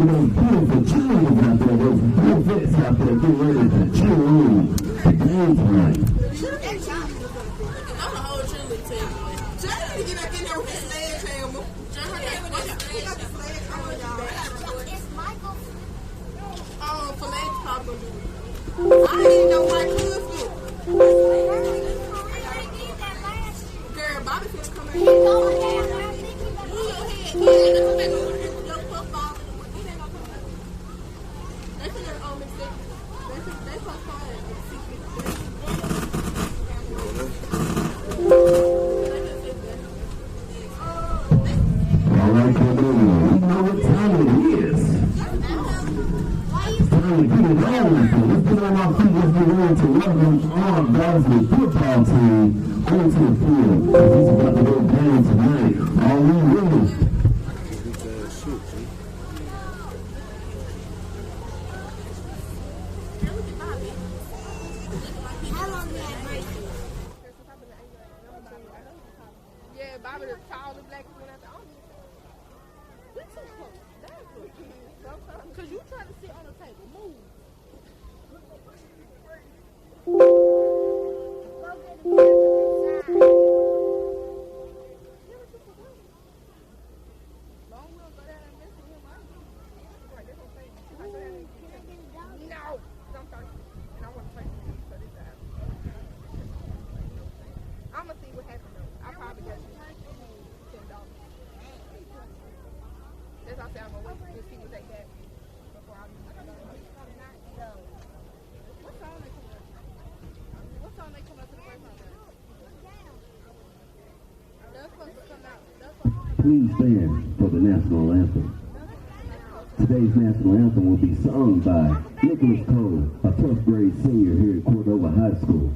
of those beautiful cheerleaders out there, those blue vets out there getting ready to cheer on the game tonight. I'm the whole cheerleading team. John had to get back in there with his sledgehammer. John had to get back in there. Oh, Filet's probably. I didn't even know my kids do. Girl, Bobby finna come in. Your football. They finna mistake. They postponed it. All right, Cordova, we know what time it is. Time to get it on. Let's get on our feet. Let's get ready to welcome our varsity football team onto the field. Because it's about to go down tonight. Are we ready? Yeah, Bobby the tallest black one out there. We're too close. That's what. Because you trying to sit on the table. Move. Long will go down and miss him. No. I'm sorry. And I want to play for this time. I'm going to see what happens though. I probably got you $10. That's why I said I'm going to wait to see what they get before I What song they come up? What song they come up to the first time? That's supposed to come out. Please stand for the national anthem. Today's national anthem will be sung by Nicholas Cole, a 12th grade senior here at Cordova High School.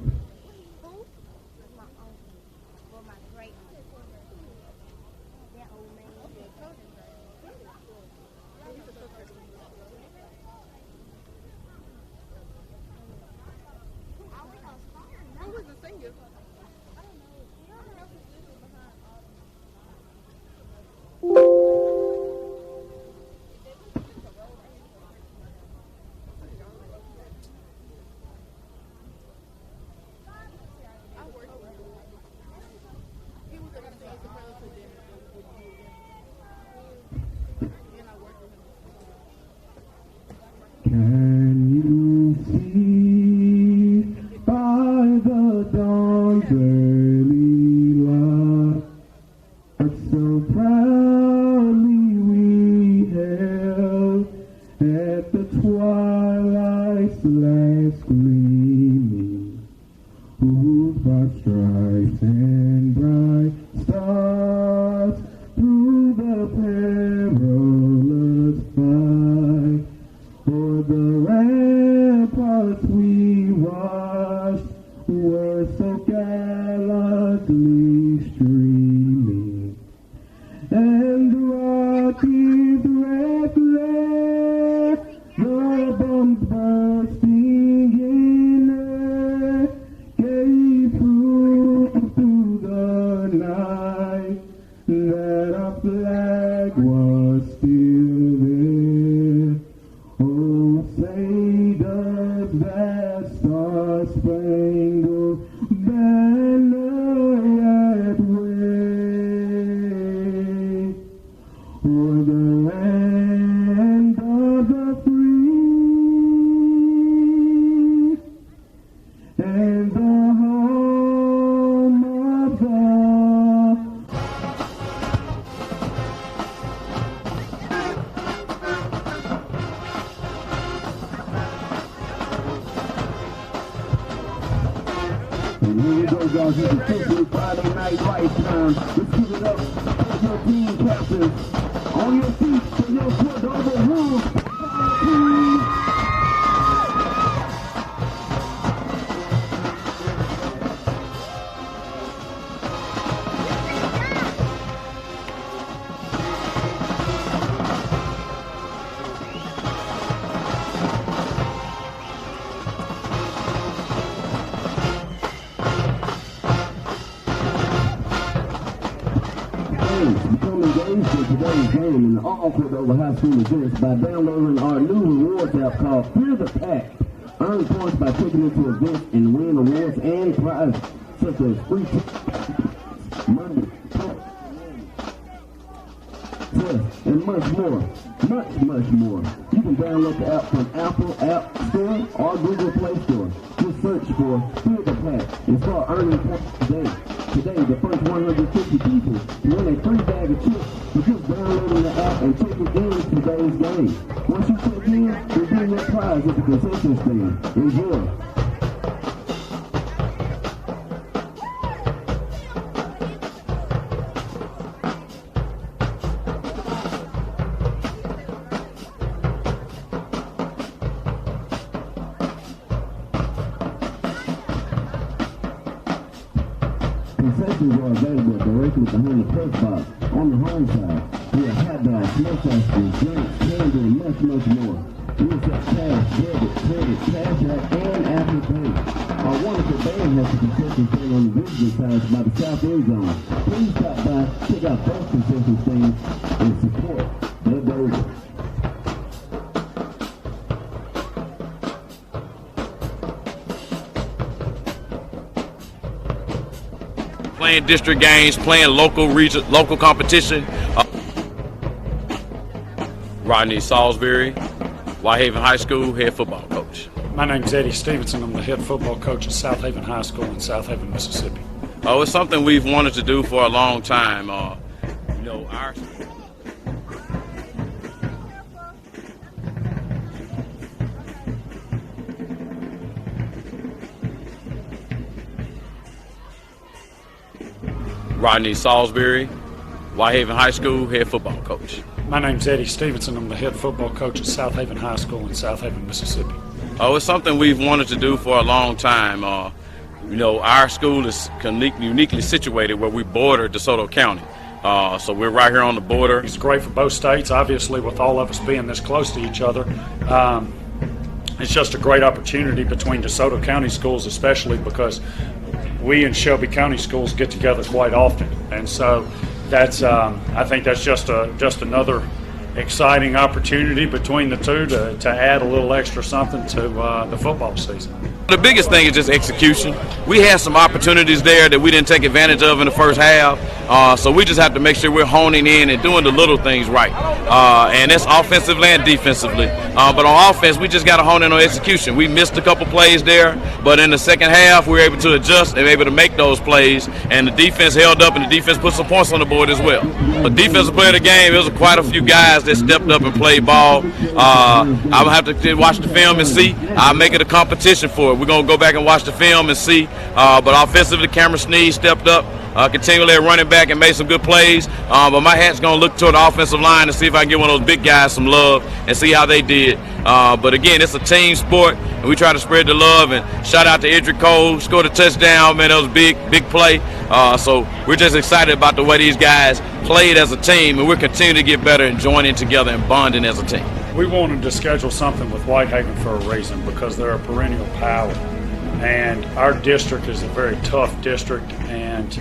Can you see by the dawn's early light what so proudly we held at the twilight's last gleaming, whose broad stripes and bright stars through the perilous fight? For the ramparts we watched were so gallantly streaming, and the Rockies reckless, the bombs bursting in air, gave proof through the night that our flag was still there. Oh, say does that star-spangled banner yet wave o'er the land of the free and the home of the And here we go, guys. This is officially Friday Night Lights time. Let's give it up for your team captains. On your feet for your Cordova Wolfpack team. games. Become engaged in today's game in all Cordova High School events by downloading our new rewards app called Fear the Pack. Earn points by taking into events and win awards and prizes such as free money, tests, and much more. Much more. You can download the app from Apple App Store or Google Play Store. Just search for Fear the Pack and start earning points today. Today, the first 150 people win a free bag of chips for just downloading the app and checking in today's game. Once you check in, you'll be your prize at the concession stand. Enjoy. Concessions are available directly behind the press box on the home side. We have hot dogs, smoke ice cream, drinks, candy, and much more. We accept cash, debit, credit, cash app, and Apple Pay. Our wonderful band has a concession stand on the visitor side by the south end zone. Please stop by, check out both concession stands, and support their burgers. Playing district games, playing local competition. Rodney Salisbury, Whitehaven High School, head football coach. My name's Eddie Stevenson. I'm the head football coach at South Haven High School in South Haven, Mississippi. Oh, it's something we've wanted to do for a long time. Our Rodney Salisbury, Whitehaven High School, head football coach. My name's Eddie Stevenson. I'm the head football coach at South Haven High School in South Haven, Mississippi. Oh, it's something we've wanted to do for a long time. Our school is uniquely situated where we border DeSoto County. So we're right here on the border. It's great for both states, obviously, with all of us being this close to each other. It's just a great opportunity between DeSoto County schools, especially because we and Shelby County schools get together quite often, and so that's I think that's just another exciting opportunity between the two to add a little extra something to the football season. The biggest thing is just execution. We had some opportunities there that we didn't take advantage of in the first half, so we just have to make sure we're honing in and doing the little things right, and that's offensively and defensively. But on offense, we just got to hone in on execution. We missed a couple plays there, but in the second half, we were able to adjust and able to make those plays, and the defense held up, and the defense put some points on the board as well. The defensive player of the game, there was quite a few guys that stepped up and played ball. I'm going to have to watch the film and see. I'll make it a competition for it. We're going to go back and watch the film and see. But offensively, Cameron Sneed stepped up continually at running back and made some good plays. But my hat's going to look toward the offensive line to see if I can get one of those big guys some love and see how they did. But again, it's a team sport, and we try to spread the love. And shout out to Edric Cole, scored a touchdown. Man, that was a big play. So we're just excited about the way these guys played as a team, and we're continuing to get better and joining together and bonding as a team. We wanted to schedule something with Whitehaven for a reason, because they're a perennial power, and our district is a very tough district, and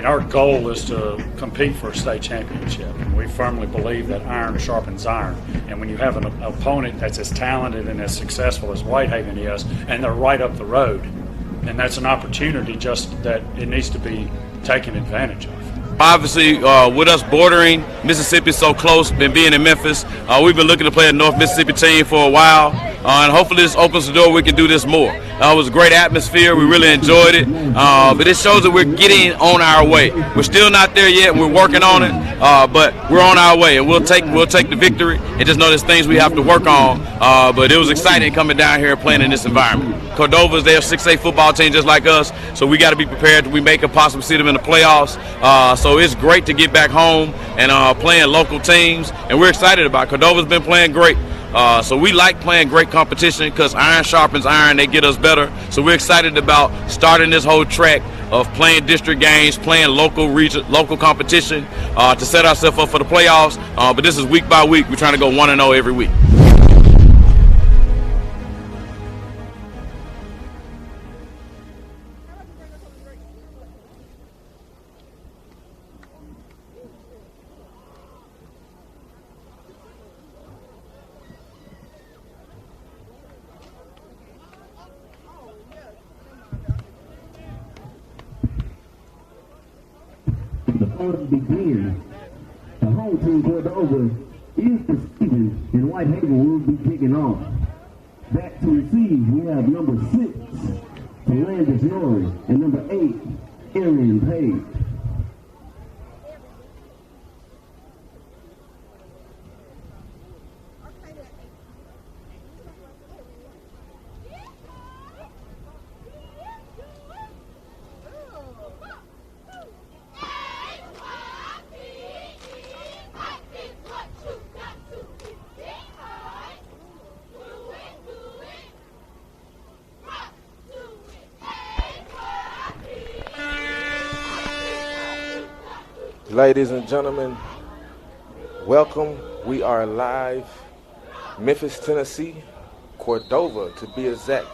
our goal is to compete for a state championship. And we firmly believe that iron sharpens iron, and when you have an opponent that's as talented and as successful as Whitehaven is, and they're right up the road, and that's an opportunity just that it needs to be taken advantage of. Obviously, with us bordering Mississippi so close and being in Memphis, we've been looking to play a North Mississippi team for a while, and hopefully this opens the door we can do this more. It was a great atmosphere. We really enjoyed it, but it shows that we're getting on our way. We're still not there yet. We're working on it, but we're on our way, and we'll take the victory. And just know there's things we have to work on, but it was exciting coming down here and playing in this environment. Cordova's their 6A football team just like us, so we got to be prepared. We may possibly see them in the playoffs. So it's great to get back home and playing local teams, and we're excited about it. Cordova's been playing great. So we like playing great competition because iron sharpens iron. They get us better. So we're excited about starting this whole track of playing district games, playing local competition to set ourselves up for the playoffs. But this is week by week. We're trying to go 1-0 every week. order begins. The home team Cordova is proceeding, and Whitehaven will be kicking off. Back to receive, we have number 6, Landis Norrie, and number 8, Aaron Page. Ladies and gentlemen, welcome. We are live, Memphis, Tennessee, Cordova to be exact.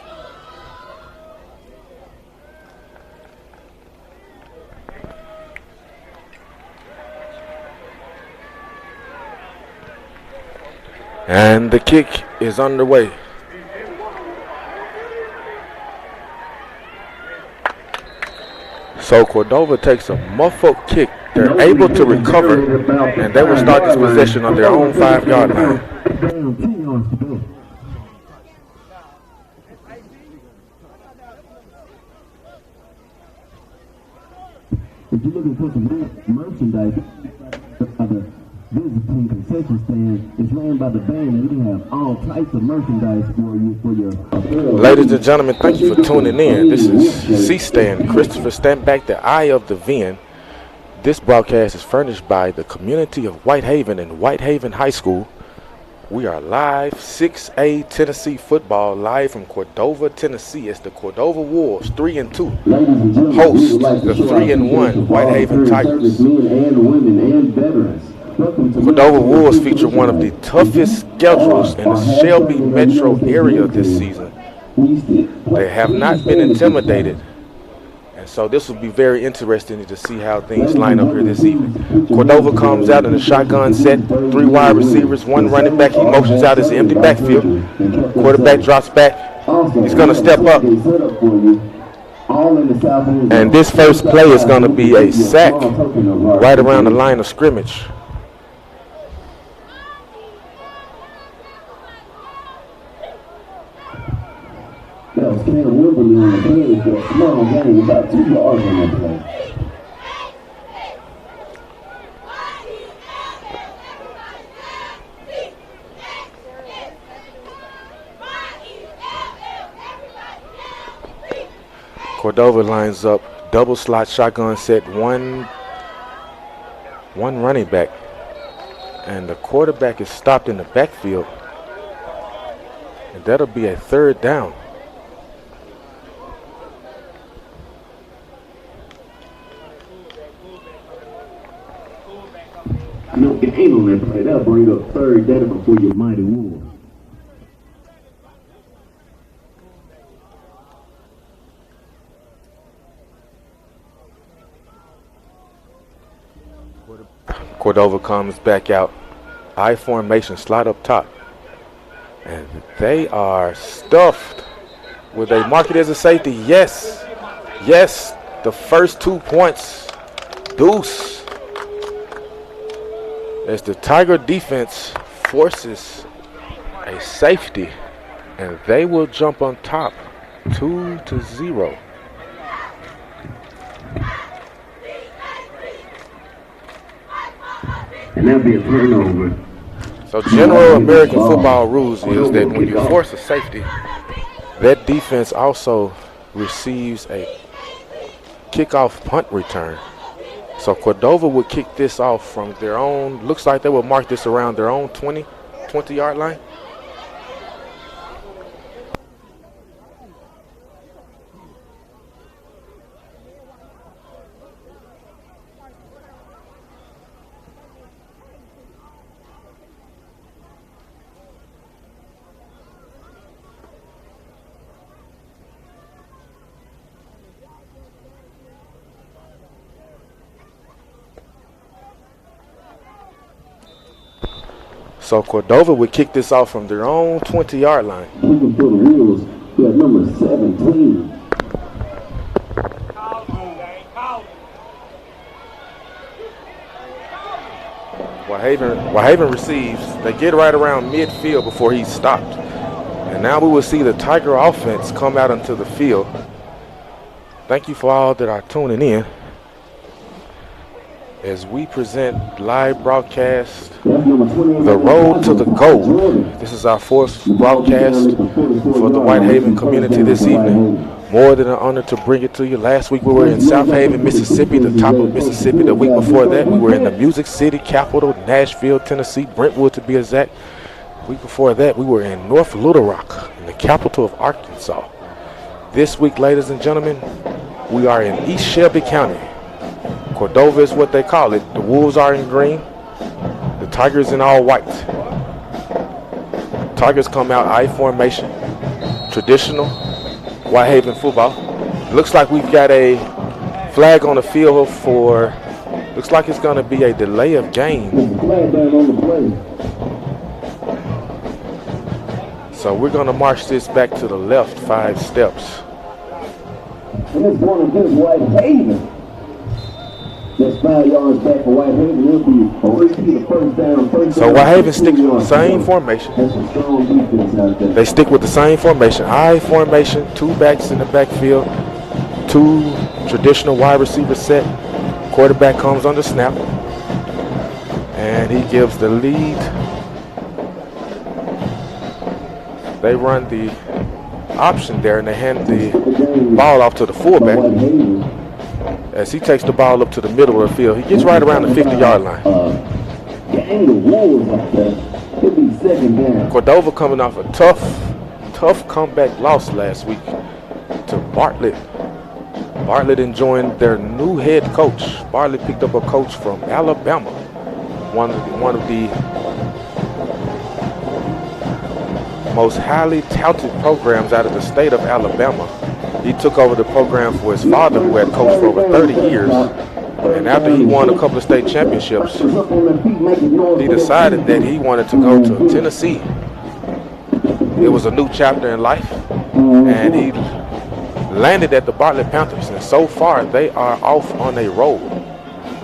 And the kick is underway. So Cordova takes a muffled kick. They're able to recover, and they will start this possession on their own 5-yard line. If you're looking for some merchandise, the visiting concession stand is ran by the band, and we have all types of merchandise for you for your. Ladies and gentlemen, thank you for tuning in. This is C-Stand, Christopher Standback, the eye of the VN. This broadcast is furnished by the community of Whitehaven and Whitehaven High School. We are live, 6A Tennessee football, live from Cordova, Tennessee. It's the Cordova Wolves, 3-2, host the 3-1 Whitehaven Tigers. Cordova Wolves feature one of the toughest schedules in the Shelby metro area this season. They have not been intimidated. So this will be very interesting to see how things line up here this evening. Cordova comes out in a shotgun set, 3 wide receivers, 1 running back. He motions out as an empty backfield. Quarterback drops back. He's going to step up. And this first play is going to be a sack right around the line of scrimmage. That was Cam Wimberly on the play for a small gain, about 2 yards on that play. Cordova lines up, double slot shotgun set, one running back. And the quarterback is stopped in the backfield. And that'll be a 3rd down. No gain on that play. That'll bring up 3rd down for your mighty Wolves. Cordova comes back out. I formation, slot up top. And they are stuffed. Will they mark it as a safety? Yes. Yes. The first 2 points. Deuce. As the Tiger defense forces a safety, and they will jump on top, 2-0. And that'll be a turnover. So general American football rules is that when you force a safety, that defense also receives a kickoff punt return. So Cordova would kick this off from their own, looks like they will mark this around their own 20-yard line. So Cordova would kick this off from their own 20-yard line. Looking for the Wolves, we have number 17. Whitehaven receives. They get right around midfield before he's stopped. And now we will see the Tiger offense come out onto the field. Thank you for all that are tuning in as we present live broadcast The Road to the Gold. This is our fourth broadcast for the Whitehaven community this evening. More than an honor to bring it to you. Last week we were in South Haven, Mississippi, the top of Mississippi. The week before that we were in the Music City capital, Nashville, Tennessee, Brentwood to be exact. The week before that we were in North Little Rock, in the capital of Arkansas. This week, ladies and gentlemen, we are in East Shelby County. Cordova is what they call it. The Wolves are in green. The Tigers in all white. Tigers come out I formation. Traditional Whitehaven football. Looks like we've got a flag on the field for, looks like it's going to be a delay of game. So we're going to march this back to the left 5 steps. And it's going against Whitehaven. That's 5 yards back for Whitehaven. It'll be a repeat of first down. So Whitehaven sticks with the same formation. They stick with the same formation. I formation, 2 backs in the backfield, 2 traditional wide receiver set. Quarterback comes on the snap. And he gives the lead. They run the option there and they hand the ball off to the fullback. As he takes the ball up to the middle of the field, he gets right around the 50-yard line. Cordova coming off a tough comeback loss last week to Bartlett. Bartlett enjoying their new head coach. Bartlett picked up a coach from Alabama, one of the most highly touted programs out of the state of Alabama. He took over the program for his father, who had coached for over 30 years. And after he won a couple of state championships, he decided that he wanted to go to Tennessee. It was a new chapter in life, and he landed at the Bartlett Panthers. And so far, they are off on a roll.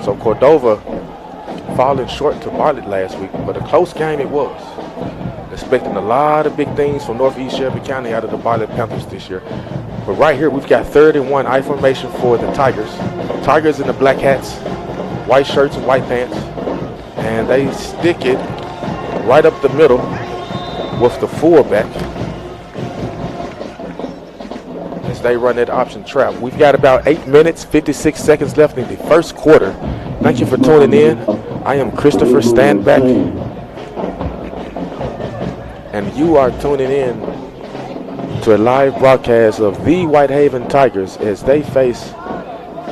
So Cordova falling short to Bartlett last week, but a close game it was. Expecting a lot of big things from Northeast Shelby County out of the Bartlett Panthers this year. But right here, we've got 3rd and 1 I formation for the Tigers. Tigers in the black hats, white shirts and white pants. And they stick it right up the middle with the fullback as they run that option trap. We've got about 8 minutes, 56 seconds left in the first quarter. Thank you for tuning in. I am Christopher Standback. And you are tuning in to a live broadcast of the Whitehaven Tigers as they face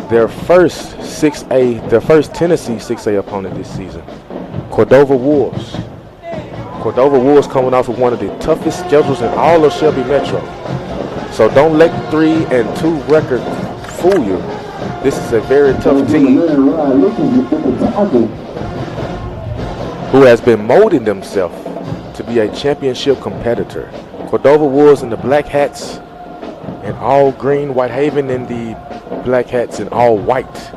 their first Tennessee 6A opponent this season, Cordova Wolves. Cordova Wolves coming off of one of the toughest schedules in all of Shelby Metro. So don't let the 3-2 record fool you. This is a very tough team who has been molding themselves to be a championship competitor. Cordova Wolves in the black hats and all green, Whitehaven in the black hats and all white.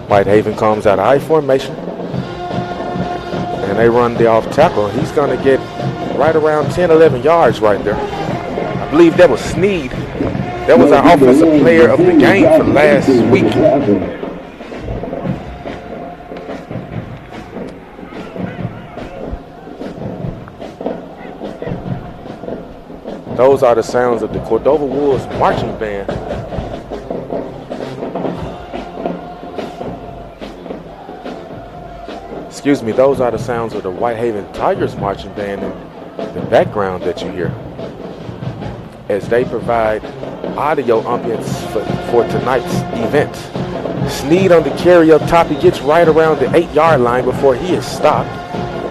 Whitehaven comes out of I formation and they run the off tackle. He's going to get right around 10, 11 yards right there. I believe that was Sneed. That was our offensive player of the game for last week. Those are the sounds of the Cordova Wolves marching band. Excuse me, those are the sounds of the Whitehaven Tigers marching band in the background that you hear as they provide audio ambience for tonight's event. Sneed on the carry up top. He gets right around the 8-yard line before he is stopped.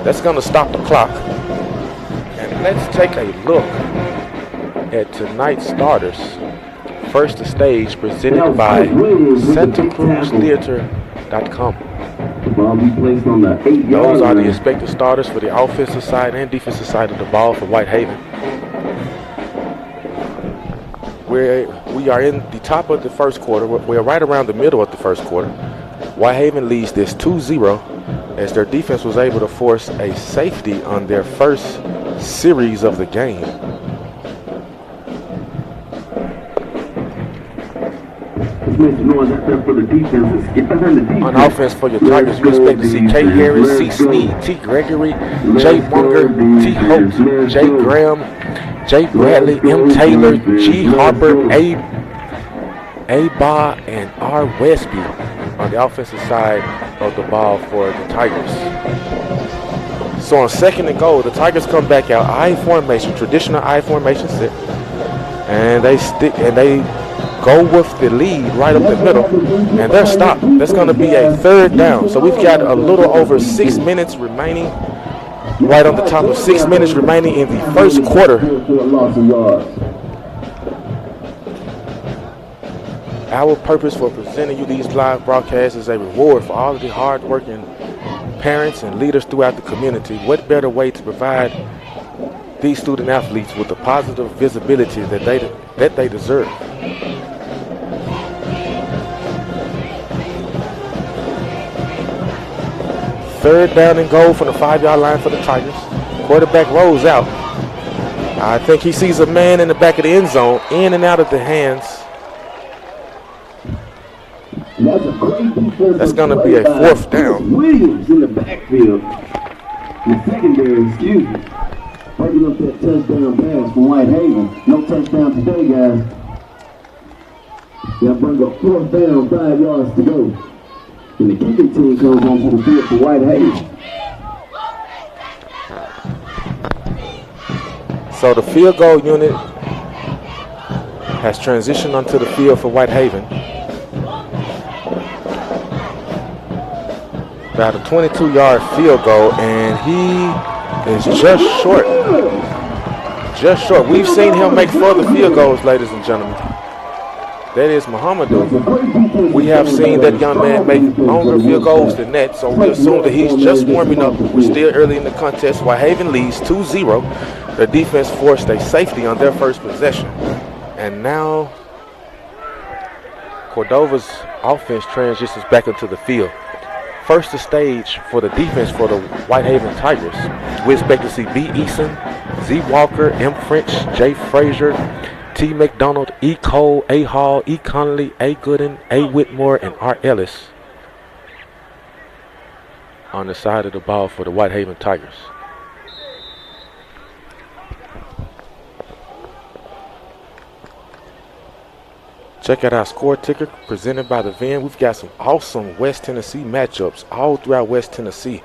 That's going to stop the clock. And let's take a look at tonight's starters. First the stage presented by SantaCruzTheater.com. The ball be placed on the 8-yard Those are the line. expected starters for the offensive side and defensive side of the ball for Whitehaven. We are in the top of the first quarter. We're right around the middle of the first quarter. Whitehaven leads this 2-0 as their defense was able to force a safety on their first series of the game. On offense for your Tigers, you expect to see K. Harris, C. Sneed, T. Gregory, J. Munger, T. Holt, J. Graham, J. Bradley, M. Taylor, G. Harper, A. Ba, and R. Westby on the offensive side of the ball for the Tigers. So on 2nd and goal, the Tigers come back out, I formation, traditional I formation set, and they go with the lead right up the middle, and they're stopped. That's going to be a 3rd down. So we've got a little over 6 minutes remaining, right on the top of 6 minutes remaining in the first quarter. Our purpose for presenting you these live broadcasts is a reward for all of the hard-working parents and leaders throughout the community. What better way to provide these student athletes with the positive visibility that they deserve? Third down and goal from the 5-yard line for the Tigers. Quarterback rolls out. I think he sees a man in the back of the end zone, in and out of the hands. That's going to be a 4th down. Williams in the backfield. The secondary, excuse me. Breaking up that touchdown pass for Whitehaven. No touchdown today, guys. They'll bring up 4th down, 5 yards to go. And the kicking team comes onto the field for Whitehaven. So the field goal unit has transitioned onto the field for Whitehaven. About a 22-yard field goal, and he is just short. Just short. We've seen him make further field goals, ladies and gentlemen. That is Muhammadu. We have seen that young man make longer field goals than that, so we assume that he's just warming up. We're still early in the contest. Whitehaven leads 2-0. The defense forced a safety on their first possession. And now Cordova's offense transitions back into the field. First the stage for the defense for the Whitehaven Tigers. We expect to see B. Eason, Z. Walker, M. French, J. Frazier, T. McDonald, E. Cole, A. Hall, E. Connolly, A. Gooden, A. Whitmore, and R. Ellis on the side of the ball for the Whitehaven Tigers. Check out our score ticker presented by the VN. We've got some awesome West Tennessee matchups all throughout West Tennessee.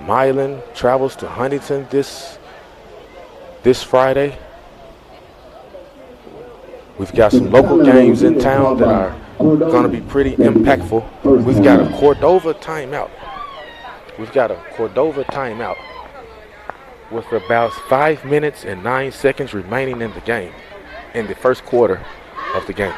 Milan travels to Huntington this Friday. We've got some local games in town that are going to be pretty impactful. We've got a Cordova timeout. With about 5 minutes and 9 seconds remaining in the game, in the first quarter of the game.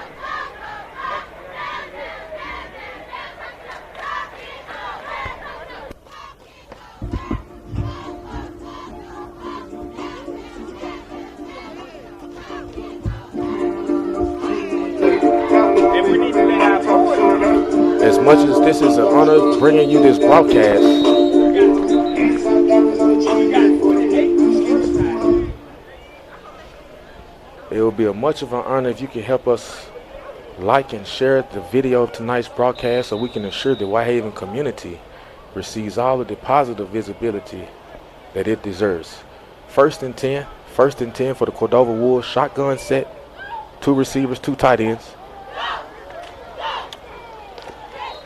As much as this is an honor bringing you this broadcast, it will be much of an honor if you can help us like and share the video of tonight's broadcast so we can ensure the Whitehaven community receives all of the positive visibility that it deserves. First and 10 for the Cordova Wolves. Shotgun set, 2 receivers, 2 tight ends.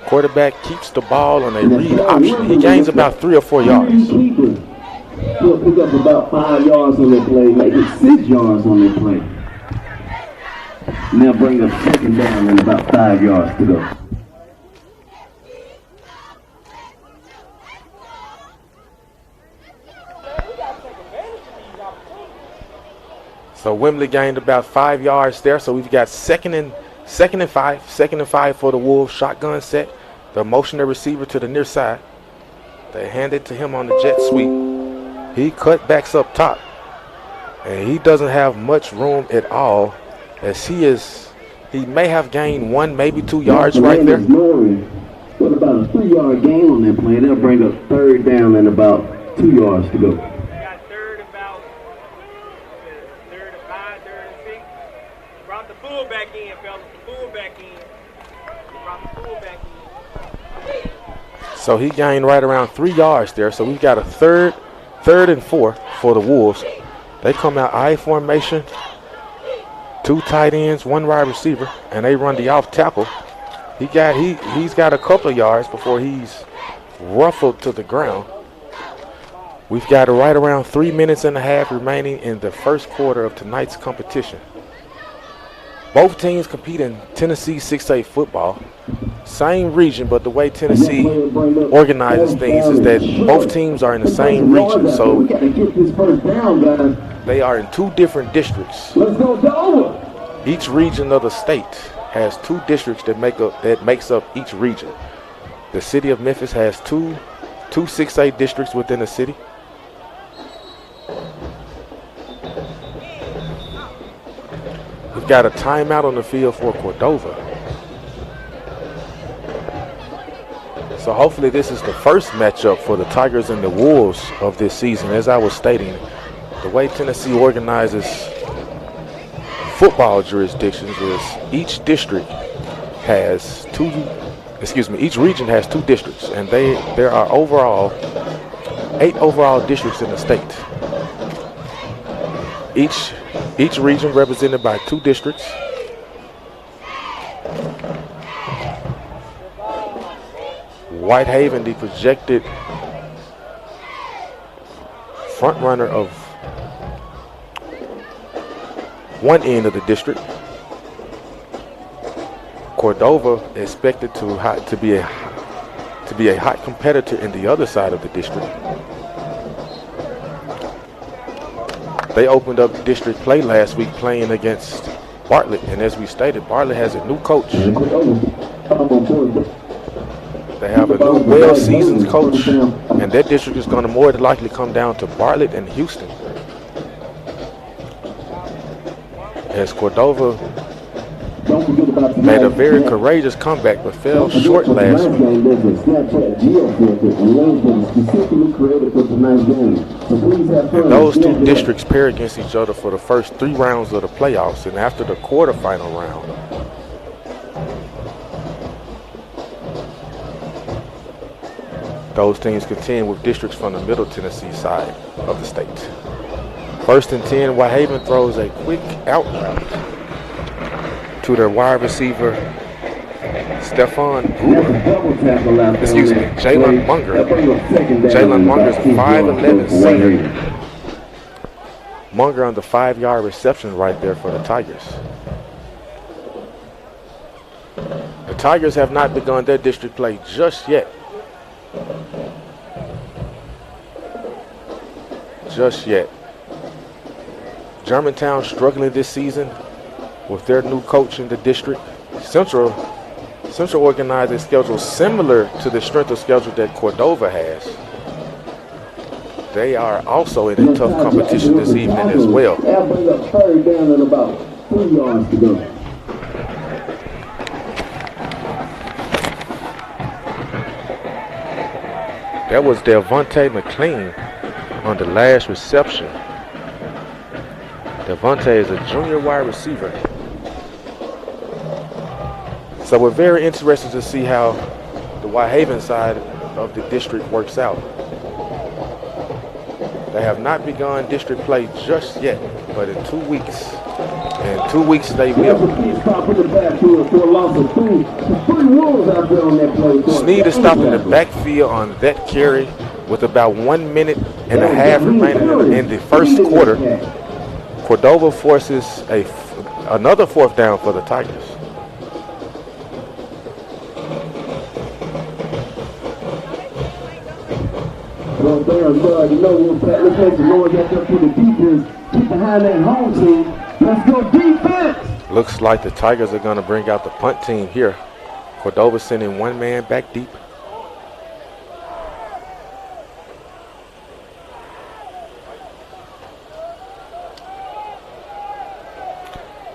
Quarterback keeps the ball on a read option. He gains about 3 or 4 yards. He'll pick up about 5 yards on that play, maybe 6 yards on that play. And they'll bring up 2nd down and about 5 yards to go. So Wembley gained about 5 yards there. So we've got second and five for the Wolves. Shotgun set, the motion the receiver to the near side. They hand it to him on the jet sweep. He cut backs up top. And he doesn't have much room at all, as he may have gained 1, maybe 2 yards right there. What about a 3-yard gain on that play? They'll bring up 3rd down and about 2 yards to go. Got 3rd and 5, 3rd and 6. Brought the fullback in, fellas. The fullback in. Brought the fullback in. So he gained right around 3 yards there. So we've got a third and 4 for the Wolves. They come out I formation, 2 tight ends, 1 wide receiver, and they run the off tackle. He's got a couple of yards before he's ruffled to the ground. We've got right around 3 minutes and a half remaining in the first quarter of tonight's competition. Both teams compete in Tennessee 6A football. Same region, but the way Tennessee organizes things is that both teams are in the same region. So they are in 2 different districts. Each region of the state has 2 districts that makes up each region. The city of Memphis has two 6A districts within the city. We've got a timeout on the field for Cordova. So hopefully this is the first matchup for the Tigers and the Wolves of this season. As I was stating, the way Tennessee organizes football jurisdictions is each region has 2 districts, and there are overall 8 overall districts in the state. Each region represented by 2 districts. Whitehaven, the projected front runner of one end of the district. Cordova expected to be a hot competitor in the other side of the district. They opened up district play last week playing against Bartlett, and as we stated, Bartlett has a new coach. They have a new well-seasoned coach, and that district is going to more than likely come down to Bartlett and Houston. As Cordova made a very courageous comeback but fell short last week. And those 2 districts pair against each other for the first 3 rounds of the playoffs, and after the quarterfinal round, those teams contend with districts from the Middle Tennessee side of the state. 1st and 10, Whitehaven throws a quick out route to their wide receiver, Jalen Munger. Jalen Munger is a 5'11" senior. Munger on the 5-yard reception right there for the Tigers. The Tigers have not begun their district play just yet. Germantown struggling this season with their new coach in the district. Central organized a schedule similar to the strength of schedule that Cordova has. They are also in a tough competition this evening as well. That was Devontae McLean on the last reception. Devontae is a junior wide receiver. So we're very interested to see how the Whitehaven side of the district works out. They have not begun district play just yet, but in 2 weeks. In 2 weeks they will. Snead is stopped in the backfield on that carry with about 1 minute and a half remaining in the first quarter. Cordova forces another 4th down for the Tigers. Well, there, God, Wolfpack, let's make the Lord get up to the defense. Keep behind that home team. Let's go defense. Looks like the Tigers are going to bring out the punt team here Cordova sending one man back deep.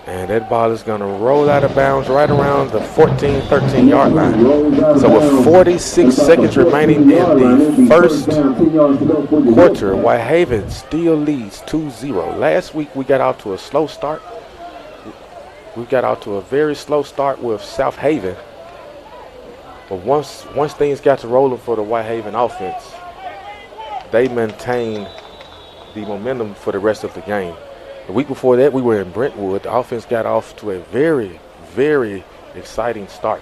And that ball is going to roll out of bounds right around the 14, 13-yard line. So with 46 seconds remaining in the first quarter, Whitehaven still leads 2-0. Last week we got out to a slow start. We got out to a very slow start with South Haven. But once things got to rolling for the Whitehaven offense, they maintained the momentum for the rest of the game. The week before that, we were in Brentwood. The offense got off to a very, very exciting start.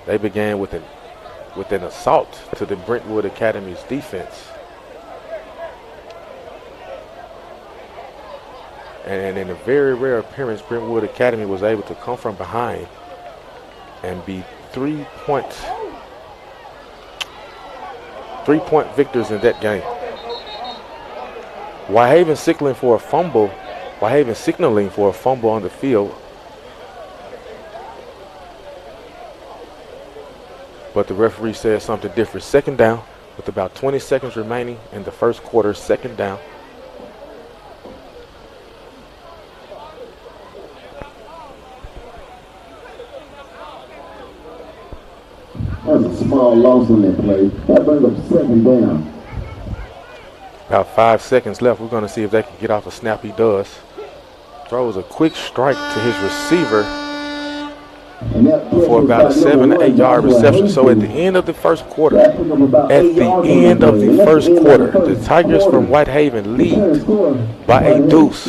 They began with an assault to the Brentwood Academy's defense. And in a very rare appearance, Brentwood Academy was able to come from behind and be 3-point victors in that game. Whitehaven signaling for a fumble. Whitehaven signaling for a fumble on the field. But the referee said something different. Second down with about 20 seconds remaining in the first quarter. Second down. That's a small loss on that play. That brings up second down. About 5 seconds left. We're going to see if they can get off a snap. He does. Throws a quick strike to his receiver for about a 7 to 8 yard reception. So at the end of the first quarter, the Tigers from Whitehaven lead by a deuce,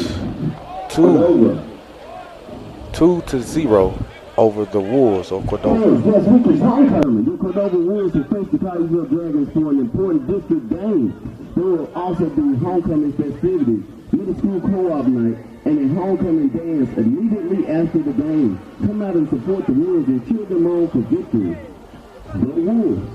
2-0 over the Wolves of Cordova. Yes, which is homecoming. The Cordova Wolves will face the Collegeville Dragons for an important district game. There will also be homecoming festivities, middle school co-op night, and a homecoming dance immediately after the game. Come out and support the Wolves and cheer them on for victory. The Wolves.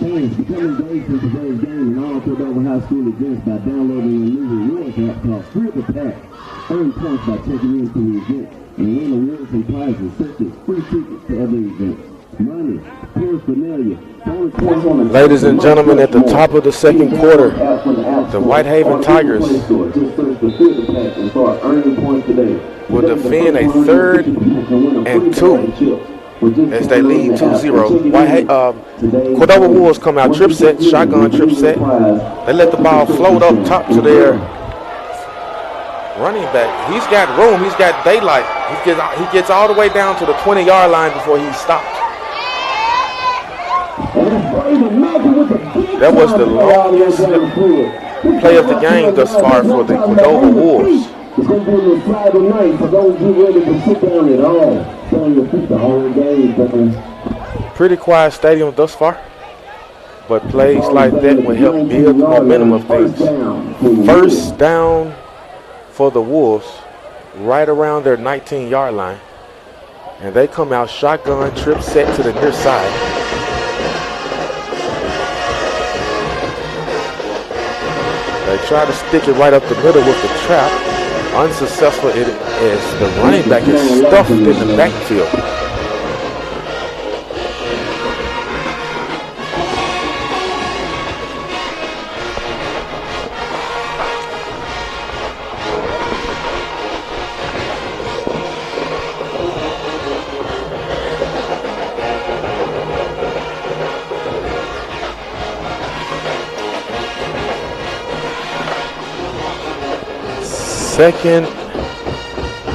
Fans, become engaged in today's game and all Cordova High School events by downloading a new rewards app called Wolfpack. Earn points by checking into the event and win awards and prizes such as free tickets to other events. Money, paraphernalia, bonus points on the Ladies and gentlemen, at the top of the second quarter, the Whitehaven Tigers will defend a 3rd and 2 as they lead 2-0. Cordova Wolves come out trip set, shotgun trip set. They let the ball float up top to their running back. He's got room. He's got daylight. He gets all the way down to the 20-yard line before he's stopped. That was the longest play of the game thus far for the Cordova Wolves. It's going to be a Friday night, so don't get ready to sit down at all. Trying to keep the whole game, Pretty quiet stadium thus far, but plays like that will help build the momentum of things. First down for the Wolves, right around their 19-yard line. And they come out shotgun, trip set to the near side. They try to stick it right up the middle with the trap. Unsuccessful as the running back is stuffed in the backfield.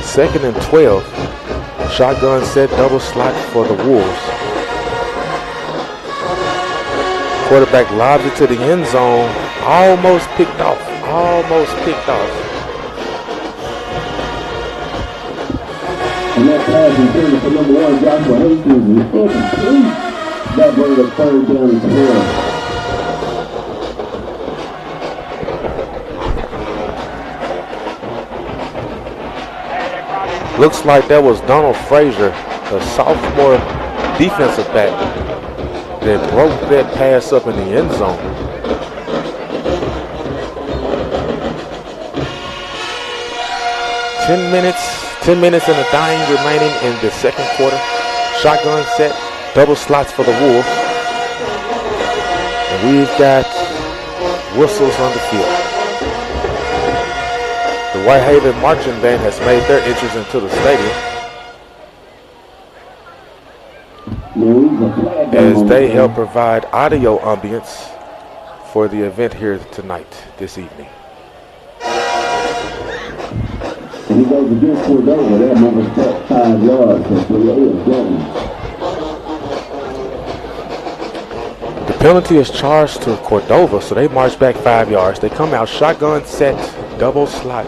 Second and 12. Shotgun set, double slot for the Wolves. Quarterback lobs it to the end zone Almost picked off. Almost picked off. And that pass intended for number 1, Joshua Hastings, is incomplete. That brings up 3rd down and 12. Looks like that was Donald Frazier, the sophomore defensive back, that broke that pass up in the end zone. Ten minutes and a dime remaining in the second quarter. Shotgun set, double slots for the Wolves. And we've got whistles on the field. The Whitehaven Marching Band has made their entrance into the stadium as they help provide audio ambience for the event here tonight, this evening. And he goes against Cordova. That number 5 yards. So the penalty is charged to Cordova, so they march back 5 yards. They come out shotgun set, double slot.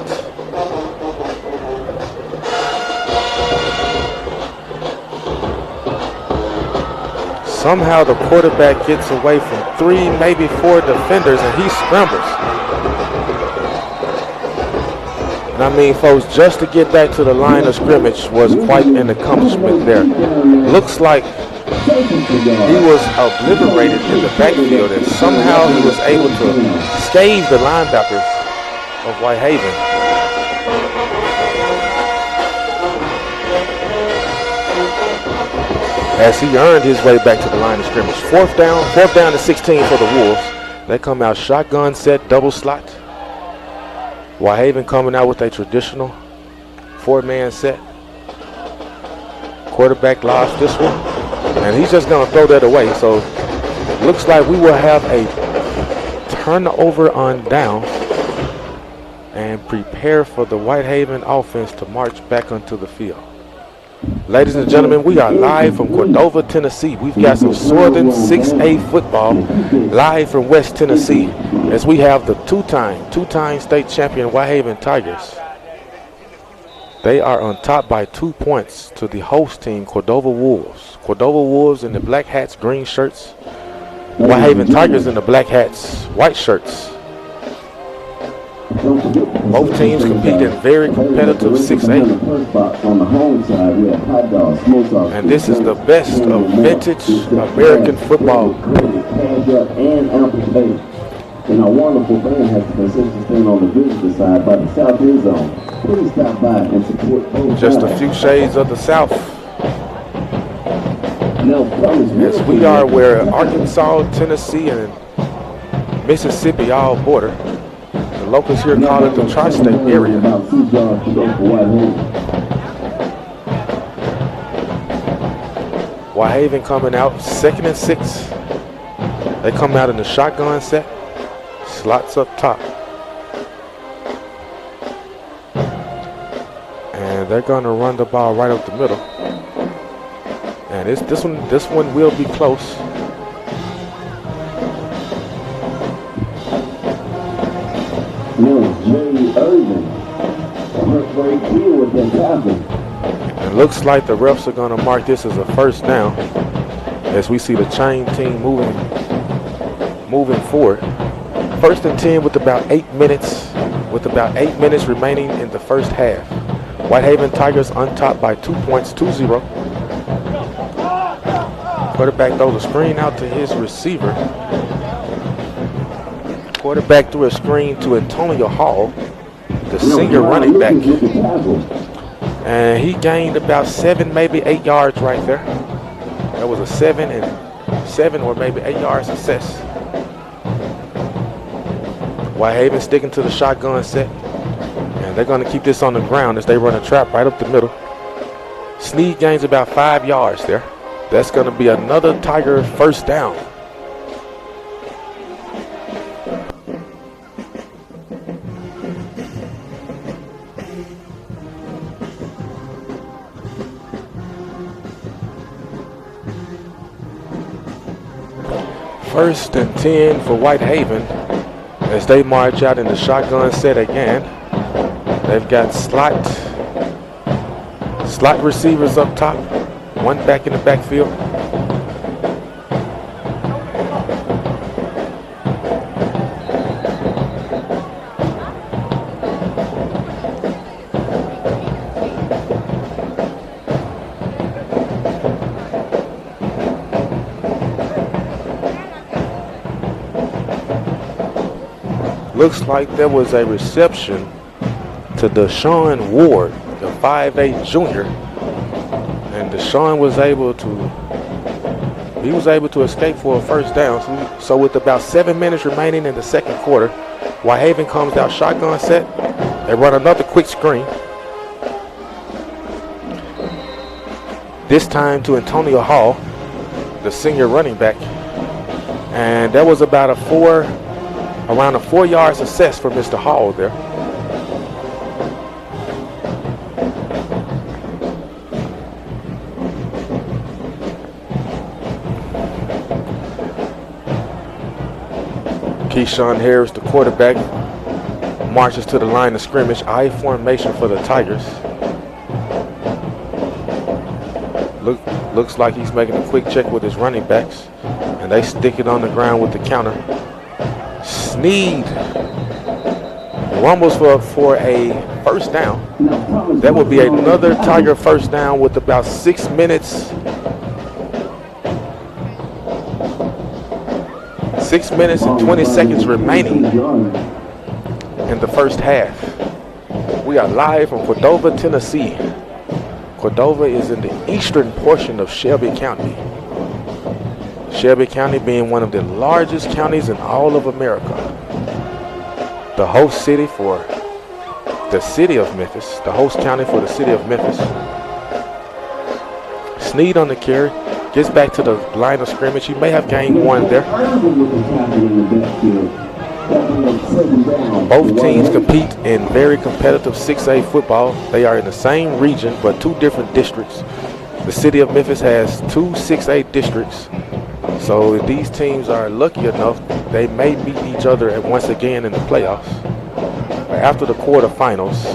Somehow the quarterback gets away from 3, maybe 4 defenders, and he scrambles. And I mean, folks, just to get back to the line of scrimmage was quite an accomplishment there. Looks like he was obliterated in the backfield, and somehow he was able to scathe the linebackers of Whitehaven. As he earned his way back to the line of scrimmage. Fourth down to 16 for the Wolves. They come out shotgun set, double slot. Whitehaven coming out with a traditional 4-man set. Quarterback lost this one, and he's just going to throw that away. So looks like we will have a turnover on down and prepare for the Whitehaven offense to march back onto the field. Ladies and gentlemen, we are live from Cordova, Tennessee. We've got some Southern 6A football live from West Tennessee as we have the two-time state champion Whitehaven Tigers. They are on top by 2 points to the host team, Cordova Wolves. Cordova Wolves in the black hats, green shirts. Whitehaven Tigers in the black hats, white shirts. Both teams compete in very competitive 6A. And this is the best of vintage American football. And our wonderful band has concession stand on the visitor side by the south end zone. Please stop by and support both just a few shades of the south. Yes, we are where Arkansas, Tennessee, and Mississippi all border. The locals here call it the tri-state area. Whitehaven coming out 2nd and 6. They come out in the shotgun set. Slots up top. And they're going to run the ball right up the middle. And this one will be close. It looks like the refs are going to mark this as a first down as we see the chain team moving forward. 1st and 10 with about 8 minutes remaining in the first half. Whitehaven Tigers on top by 2 points, 2-0. Quarterback throws a screen out to his receiver. Quarterback threw a screen to Antonio Hall, the senior running back. And he gained about 7, maybe 8 yards right there. That was a 7 or maybe 8 yard success. Whitehaven sticking to the shotgun set. And they're going to keep this on the ground as they run a trap right up the middle. Snead gains about 5 yards there. That's going to be another Tiger first down. First and 10 for Whitehaven as they march out in the shotgun set again. They've got slot receivers up top, one back in the backfield. Looks like there was a reception to Deshaun Ward, the 5'8" junior, and Deshaun was able to escape for a first down. So with about 7 minutes remaining in the second quarter, Whitehaven comes out shotgun set. They run another quick screen. This time to Antonio Hall, the senior running back, and that was about around a 4-yard success for Mr. Hall there. Keyshawn Harris, the quarterback, marches to the line of scrimmage. I formation for the Tigers. Looks like he's making a quick check with his running backs, and they stick it on the ground with the counter. Sneed rumbles for a first down. That would be another Tiger first down with about 6 minutes. 6 minutes and 20 seconds remaining in the first half. We are live from Cordova, Tennessee. Cordova is in the eastern portion of Shelby County. Shelby County being one of the largest counties in all of America. The host city for the city of Memphis, the host county for the city of Memphis. Sneed on the carry, gets back to the line of scrimmage. He may have gained one there. Both teams compete in very competitive 6A football. They are in the same region, but two different districts. The city of Memphis has two 6A districts. So if these teams are lucky enough, they may meet each other once again in the playoffs. After the quarterfinals,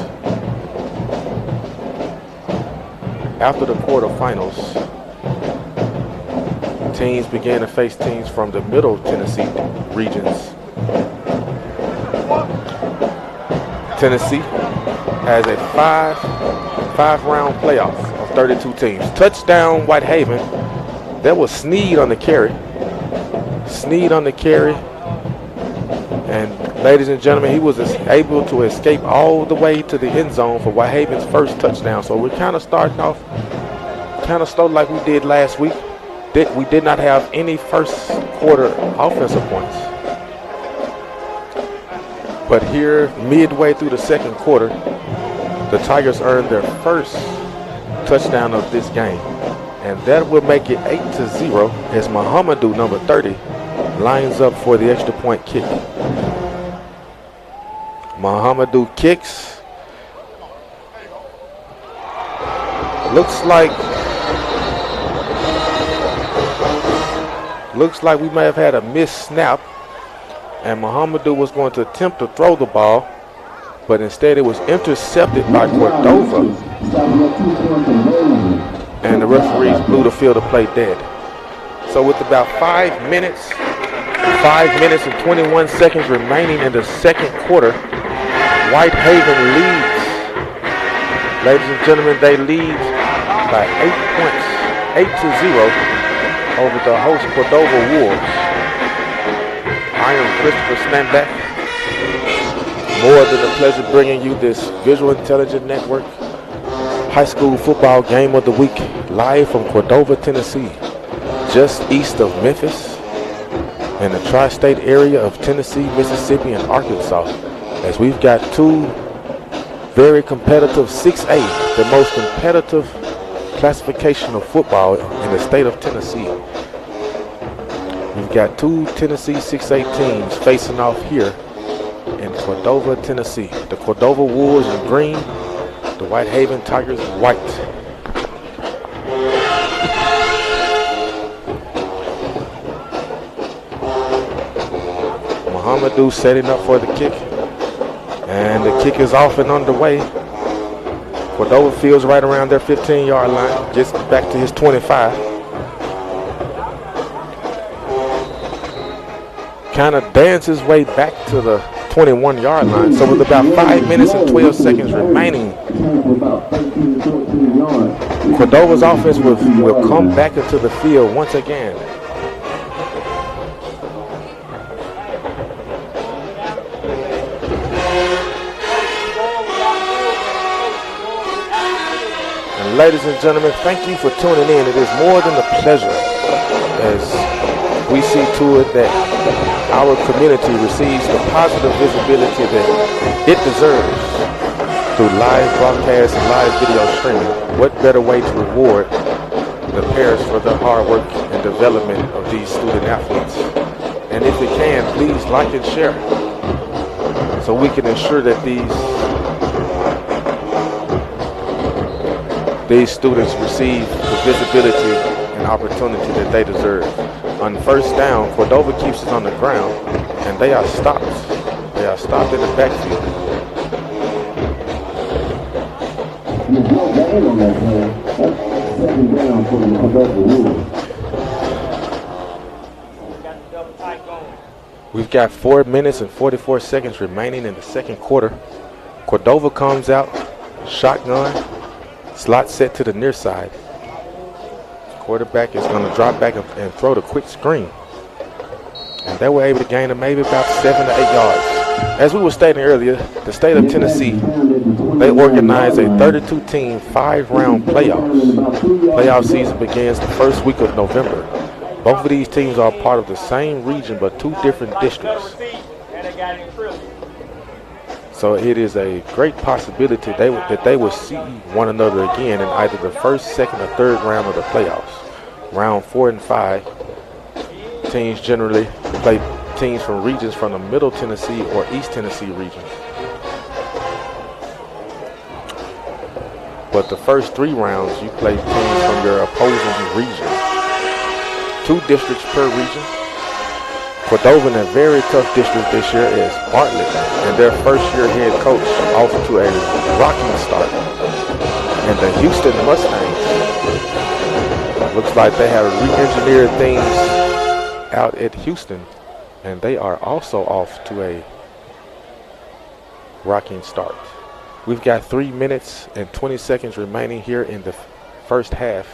teams began to face teams from the middle Tennessee regions. Tennessee has a five-round playoff of 32 teams. Touchdown Whitehaven. That was Sneed on the carry. And ladies and gentlemen, he was able to escape all the way to the end zone for Whitehaven's first touchdown. So we're kind of starting off kind of slow like we did last week. We did not have any first quarter offensive points. But here, midway through the second quarter, the Tigers earned their first touchdown of this game. And that will make it 8-0 as Muhammadu, number 30, lines up for the extra point kick. Muhammadu kicks. Looks like we may have had a missed snap, and Muhammadu was going to attempt to throw the ball, but instead it was intercepted by Cordova, and the referees blew the field of play dead. So with about 5 minutes and 21 seconds remaining in the second quarter, Whitehaven leads. Ladies and gentlemen, they lead by 8 points, 8-0 over the host Cordova Wolves. I am Christopher Stanback. More than a pleasure bringing you this Visual Intelligence Network high school football game of the week, live from Cordova, Tennessee, just east of Memphis, in the tri-state area of Tennessee, Mississippi, and Arkansas, as we've got two very competitive 6A, the most competitive classification of football in the state of Tennessee. We've got two Tennessee 6A teams facing off here in Cordova, Tennessee. The Cordova Wolves in green, the Whitehaven Tigers in white. Amadou setting up for the kick. And the kick is off and underway. Cordova fields right around their 15-yard line. Gets back to his 25. Kind of dances his way back to the 21-yard line. So with about 5 minutes and 12 seconds remaining, Cordova's offense will come back into the field once again. And ladies and gentlemen, thank you for tuning in. It is more than a pleasure as we see to it that our community receives the positive visibility that it deserves through live broadcasts and live video streaming. What better way to reward the parents for their hard work and development of these student athletes? And if you can, please like and share so we can ensure that these students receive the visibility and opportunity that they deserve. On first down, Cordova keeps it on the ground, and they are stopped. They are stopped in the backfield. We've got 4 minutes and 44 seconds remaining in the second quarter. Cordova comes out, shotgun, slot set to the near side. Quarterback is going to drop back and throw the quick screen. And they were able to gain maybe about 7 to 8 yards. As we were stating earlier, the state of Tennessee, they organized a 32-team 5-round playoffs. Playoff season begins the first week of November. Both of these teams are part of the same region but two different districts. So it is a great possibility that they will see one another again in either the first, second, or third round of the playoffs. Round 4 and 5, teams generally play teams from regions from the Middle Tennessee or East Tennessee regions. But the first 3 rounds, you play teams from your opposing region. 2 districts per region. Cordova in a very tough district this year is Bartlett, and their first-year head coach off to a rocking start. And the Houston Mustangs, looks like they have re-engineered things out at Houston, and they are also off to a rocking start. We've got 3 minutes and 20 seconds remaining here in the first half.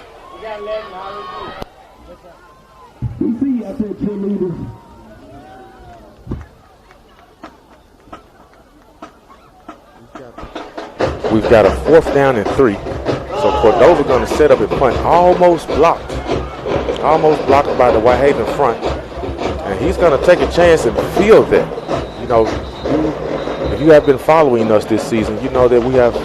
We see you out there, cheerleaders. We've got a 4th down and 3. So Cordova going to set up and punt. Almost blocked by the Whitehaven front. And he's going to take a chance and field that. You know, if you have been following us this season, you know that we have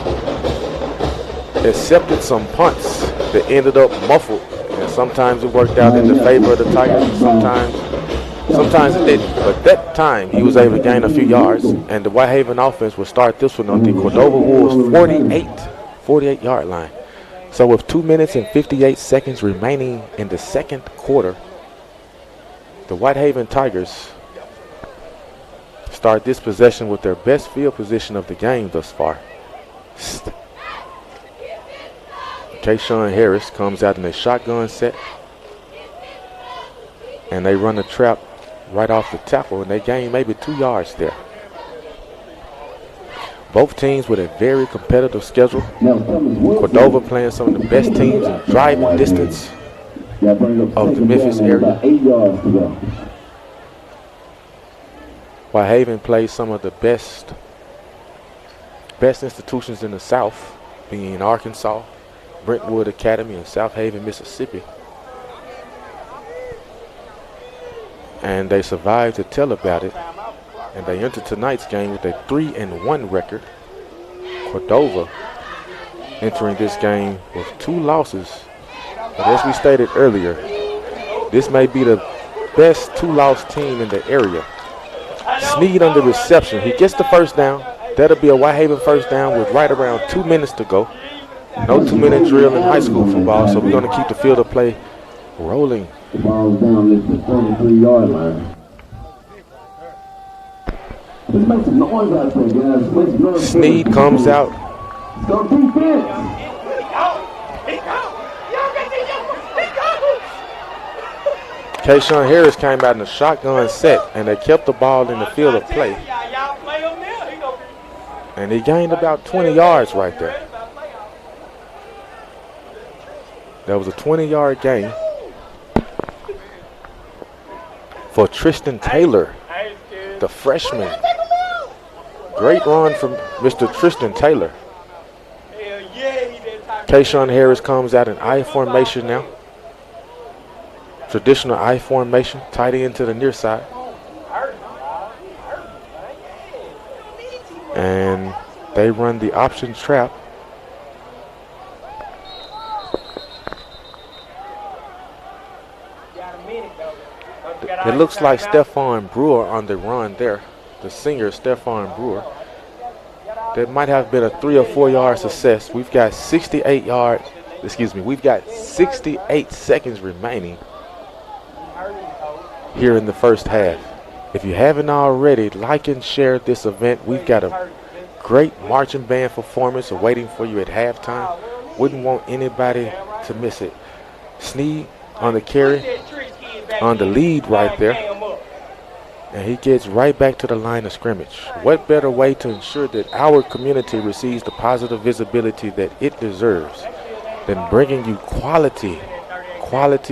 accepted some punts that ended up muffled. And sometimes it worked out in the favor of the Tigers, and sometimes it didn't. But that time he was able to gain a few yards, and the Whitehaven offense will start this one on the Cordova Wolves 48-yard line. So with 2 minutes and 58 seconds remaining in the second quarter, the Whitehaven Tigers start this possession with their best field position of the game thus far. Kayshawn Harris comes out in a shotgun set, and they run the trap right off the tackle, and they gain maybe 2 yards there. Both teams with a very competitive schedule. Cordova playing some of the best teams in driving distance of the Memphis area. Whitehaven plays some of the best institutions in the South, being in Arkansas, Brentwood Academy, and South Haven, Mississippi. And they survived to tell about it. And they entered tonight's game with a 3-1 record. Cordova entering this game with 2 losses. But as we stated earlier, this may be the best 2-loss team in the area. Sneed on the reception. He gets the first down. That'll be a Whitehaven first down with right around 2 minutes to go. No 2-minute drill in high school football, so we're going to keep the field of play rolling. The ball's down at the 33-yard line. Let's make some noise out there, guys. Let's make some noise. Sneed comes out. Let's go defense. Kayshawn Harris came out in a shotgun set, and they kept the ball in the field of play. And he gained about 20 yards right there. That was a 20-yard gain for Tristan Taylor, the freshman. Great run from Mr. Tristan Taylor. Kayshawn Harris comes out in I formation now. Traditional I formation, tight end to the near side. And they run the option trap. It looks like Stephon Brewer on the run there. The senior Stephon Brewer. That might have been a 3 or 4 yard success. We've got 68 seconds remaining here in the first half. If you haven't already, like and share this event. We've got a great marching band performance awaiting for you at halftime. Wouldn't want anybody to miss it. Sneed on the carry, on the lead right there. And he gets right back to the line of scrimmage. What better way to ensure that our community receives the positive visibility that it deserves than bringing you quality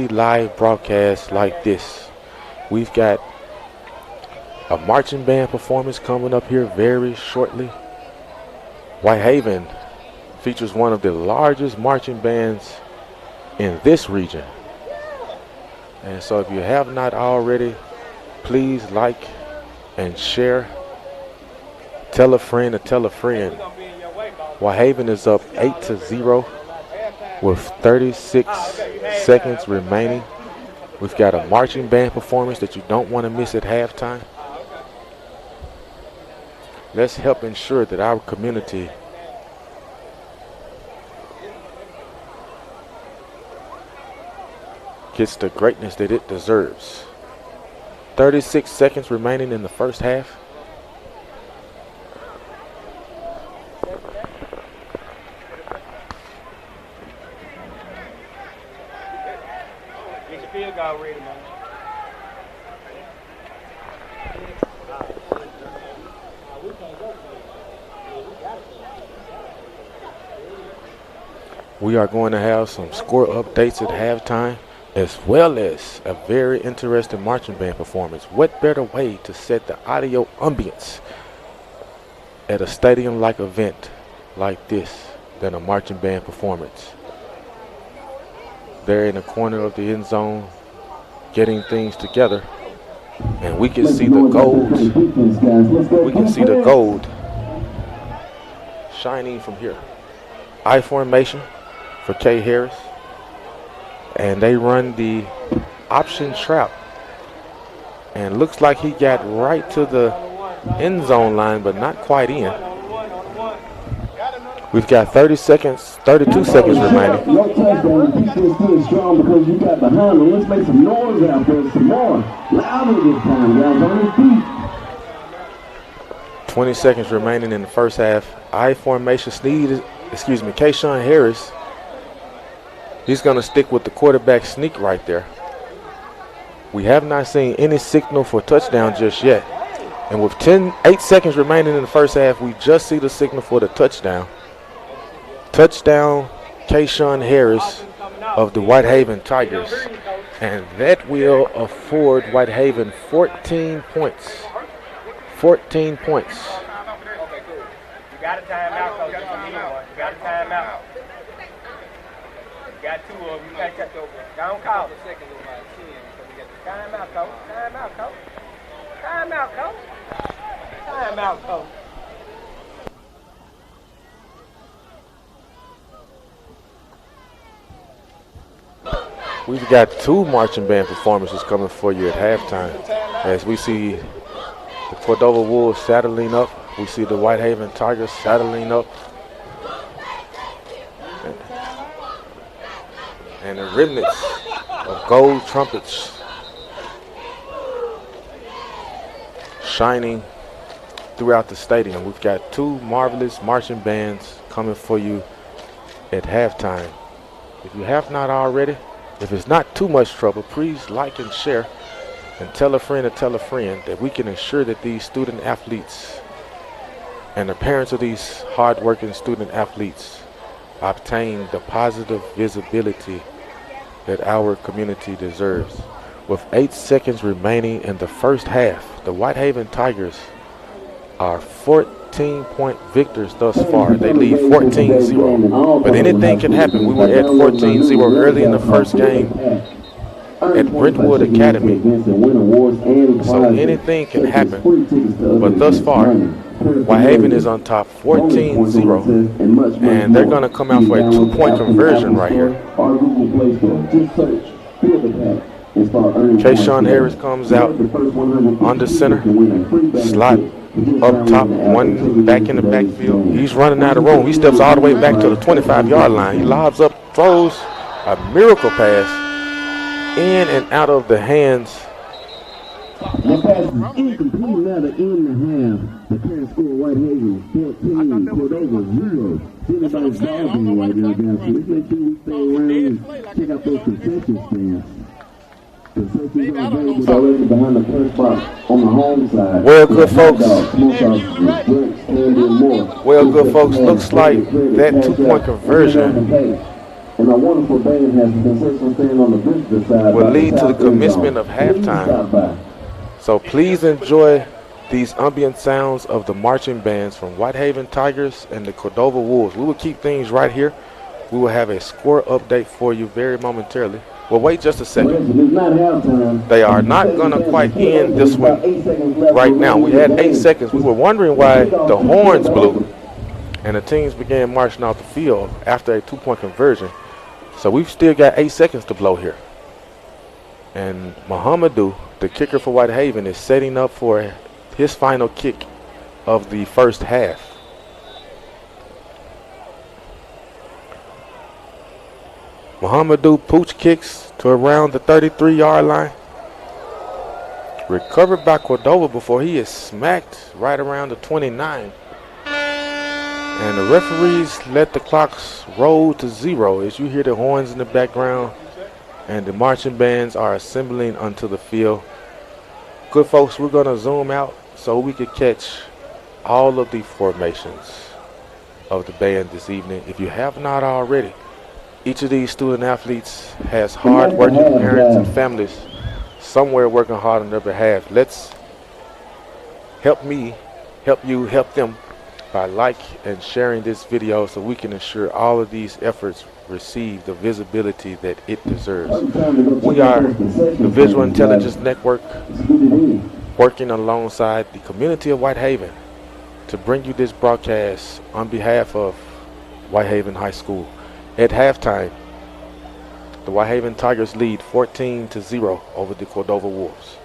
live broadcasts like this. We've got a marching band performance coming up here very shortly. Whitehaven features one of the largest marching bands in this region. And so if you have not already, please like and share. Tell a friend to tell a friend. Whitehaven is up 8-0 with 36 seconds remaining. We've got a marching band performance that you don't want to miss at halftime. Let's help ensure that our community gets the greatness that it deserves. 36 seconds remaining in the first half. Get your field goal ready, man. We are going to have some score updates at halftime, as well as a very interesting marching band performance. What better way to set the audio ambience at a stadium-like event like this than a marching band performance? They're in the corner of the end zone getting things together, and we can see the gold. We can see the gold shining from here. I formation for K. Harris. And they run the option trap. And looks like he got right to the end zone line, but not quite in. We've got 32 seconds remaining. No touchdown. Defense still strong because you got behind them. Let's make some noise out there. Some more. Louder this time, guys. On your feet. 20 seconds remaining in the first half. I formation. Kayshawn Harris. He's going to stick with the quarterback sneak right there. We have not seen any signal for touchdown just yet. And with 8 seconds remaining in the first half, we just see the signal for the touchdown. Touchdown, Kayshawn Harris of the Whitehaven Tigers. And that will afford Whitehaven 14 points. 14 points. You got a timeout, coach. You got a timeout. You got two of them. You got to cut over. Don't call it. Timeout, coach. Timeout, coach. Timeout, coach. Timeout, coach. We've got two marching band performances coming for you at halftime. As we see the Cordova Wolves saddling up. We see the Whitehaven Tigers saddling up. And the remnants of gold trumpets shining throughout the stadium. We've got 2 marvelous marching bands coming for you at halftime. If you have not already, if it's not too much trouble, please like and share and tell a friend that we can ensure that these student athletes and the parents of these hard-working student athletes obtain the positive visibility that our community deserves. With 8 seconds remaining in the first half, the Whitehaven Tigers are 14-point victors thus far. They lead 14-0. But anything can happen. We were at 14-0 early in the first game at Brentwood Academy. So anything can happen. But thus far, Whitehaven is on top 14-0. And they're going to come out for a 2-point conversion right here. Kayshawn Harris comes out on the center, slot up top, one back in the backfield. He's running out of room. He steps all the way back to the 25-yard line. He lobs up, throws a miracle pass in and out of the hands. The pass is incomplete now to end the half. The parent score Whitehaven 14, Cordova 0. Anybody's ballgame right now, guys. So let's make sure we stay around and check out those concession stands. Concessions are available already behind the press box on the home side. Well, good folks, looks like that 2-point conversion and a wonderful band has the concession stand on the visitor side will lead to the commencement of halftime. So please enjoy these ambient sounds of the marching bands from Whitehaven Tigers and the Cordova Wolves. We will keep things right here. We will have a score update for you very momentarily. Well, wait just a second. They are not going to quite end this one right now. We had 8 seconds. We were wondering why the horns blew and the teams began marching off the field after a 2-point conversion. So we've still got 8 seconds to blow here. And Muhammadu, the kicker for Whitehaven, is setting up for his final kick of the first half. Muhammadu pooch kicks to around the 33-yard line. Recovered by Cordova before he is smacked right around the 29. And the referees let the clocks roll to 0 as you hear the horns in the background and the marching bands are assembling onto the field. Good folks, we're going to zoom out so we can catch all of the formations of the band this evening. If you have not already, each of these student athletes has hard-working parents and families somewhere working hard on their behalf. Let's help me, help you, help them by and sharing this video so we can ensure all of these efforts receive the visibility that it deserves. We are the Visual Intelligence Network working alongside the community of Whitehaven to bring you this broadcast on behalf of Whitehaven High School. At halftime, the Whitehaven Tigers lead 14-0 over the Cordova Wolves.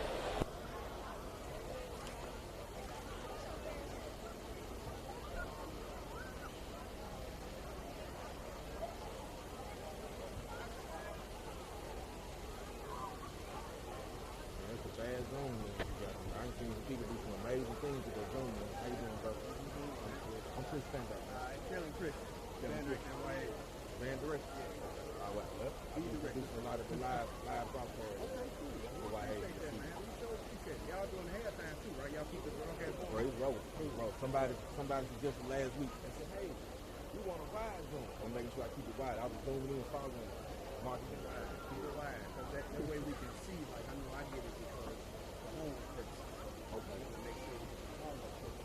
Somebody suggested last week and said, hey, we want a wide zone. I'm making sure I keep it wide. I was zooming in and following marketing. Keep it wide, because that way we can see, like, I know I get it because the home hurts. Okay. To make sure we get the home up close.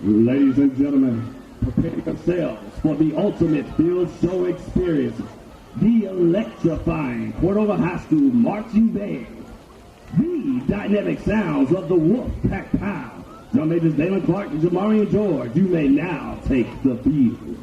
Ladies and gentlemen, prepare yourselves for the ultimate field show experience. The electrifying Cordova High School marching band. The dynamic sounds of the Wolfpack Pow. Drum majors Dalen Clark and Jamarian George. You may now take the field.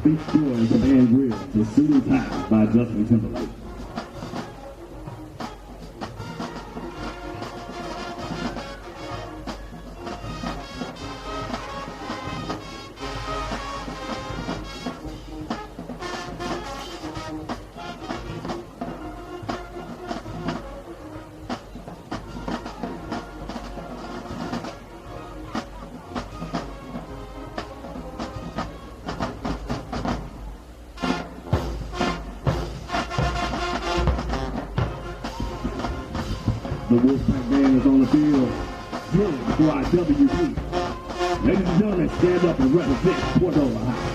Beach Boys of Ann Grill to Suit and Tie by Justin Timberlake. The Wolfpack band is on the field. Drilling for our WB. Ladies and gentlemen, stand up and represent Cordova High.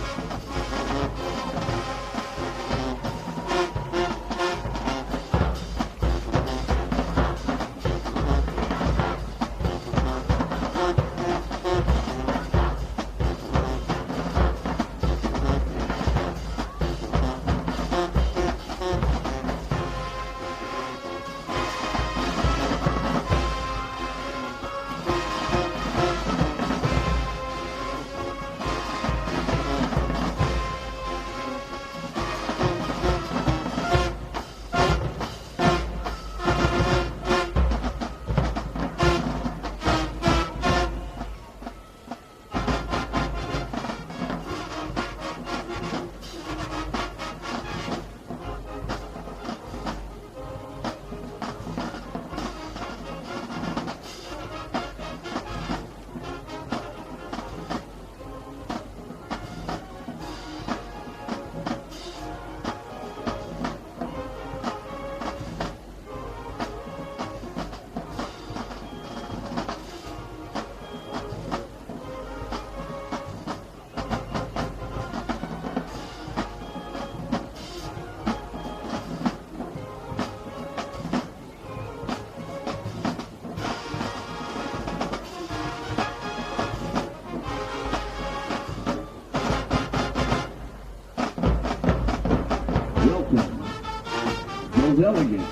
Those elegant,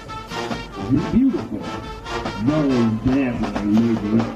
beautiful, those dazzling Major.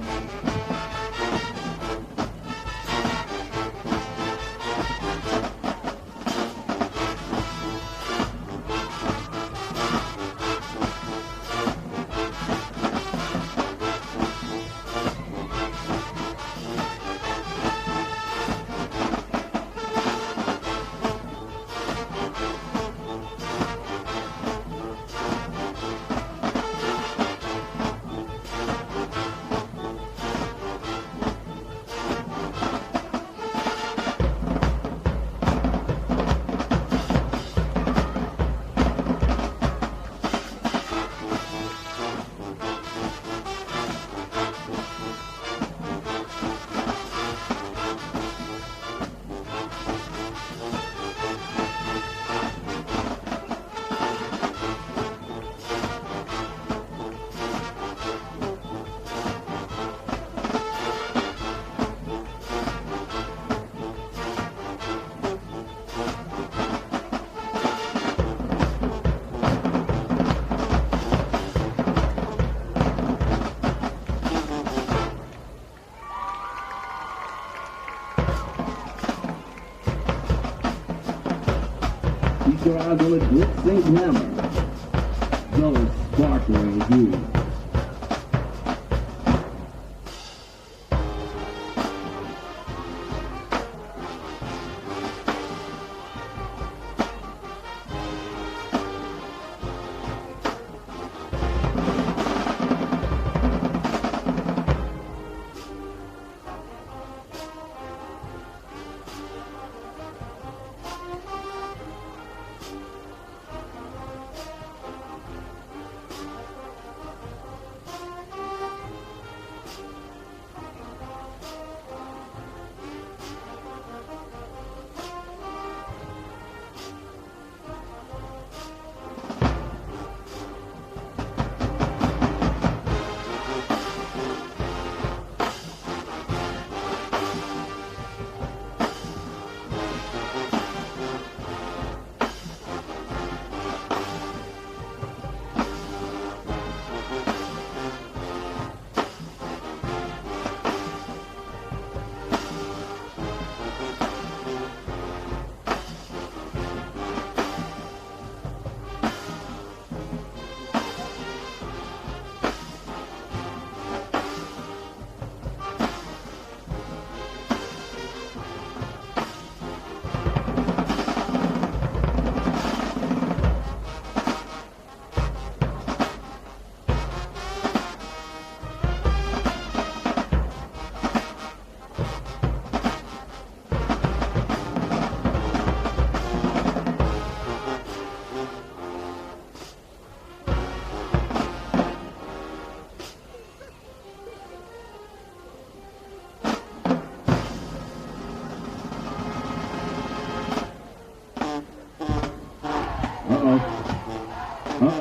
Keep your eyes on the glitz and glamour. Those sparkling jewels.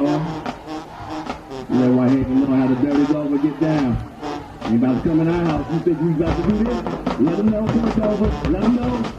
Let Whitehaven know how to dirty go and get down. Anybody come in our house, you think we about to do this? Let them know, Cordova. Let them know.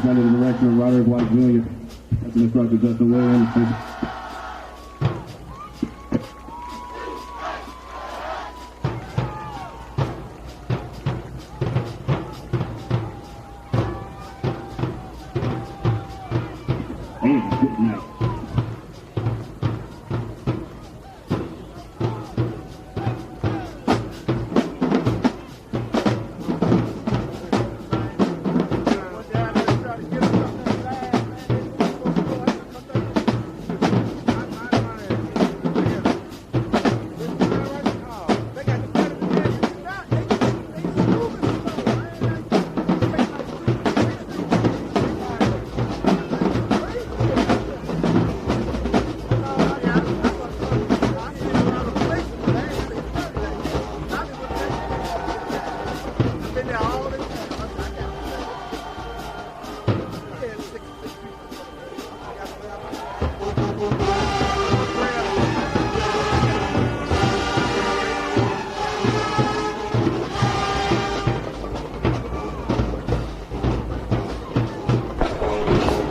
Under the direction of Roderick White Jr., Assistant Instructor Justin Williams. And good night.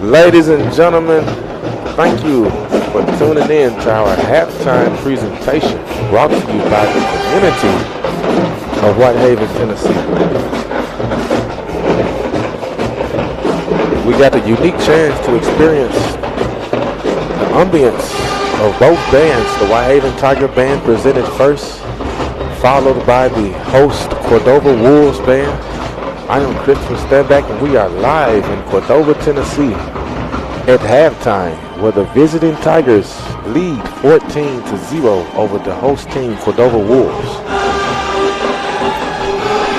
Ladies and gentlemen, thank you for tuning in to our halftime presentation brought to you by the community of Whitehaven, Tennessee. We got the unique chance to experience the ambience of both bands. The Whitehaven Tiger Band presented first, followed by the host Cordova Wolves Band. I am Christopher Stanback, and we are live in Cordova, Tennessee at halftime, where the visiting Tigers lead 14-0 over the host team, Cordova Wolves.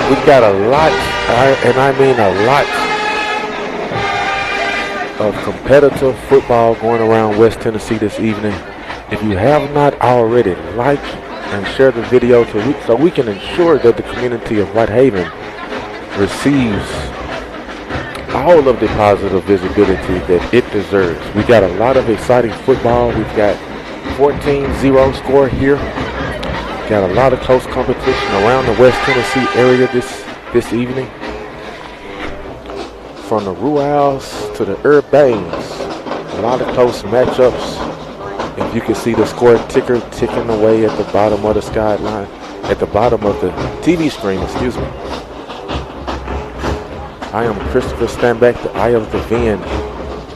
We've got a lot, and I mean a lot, of competitive football going around West Tennessee this evening. If you have not already, like and share the video so we can ensure that the community of Whitehaven receives all of the positive visibility that it deserves. We got a lot of exciting football. We've got 14-0 score here. Got a lot of close competition around the West Tennessee area this evening. From the Ruals to the Urbanes, a lot of close matchups. If you can see the score ticker ticking away at the bottom of the skyline, at the bottom of the TV screen, excuse me. I am Christopher Stanback, the Eye of the Van.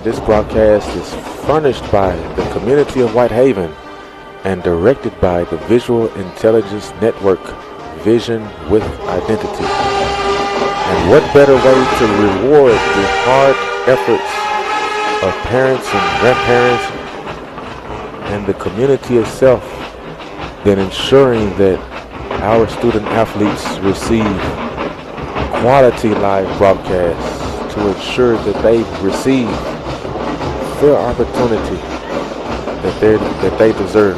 This broadcast is furnished by the community of Whitehaven and directed by the Visual Intelligence Network, Vision with Identity. And what better way to reward the hard efforts of parents and grandparents and the community itself than ensuring that our student athletes receive quality live broadcasts to ensure that they receive fair opportunity that they deserve.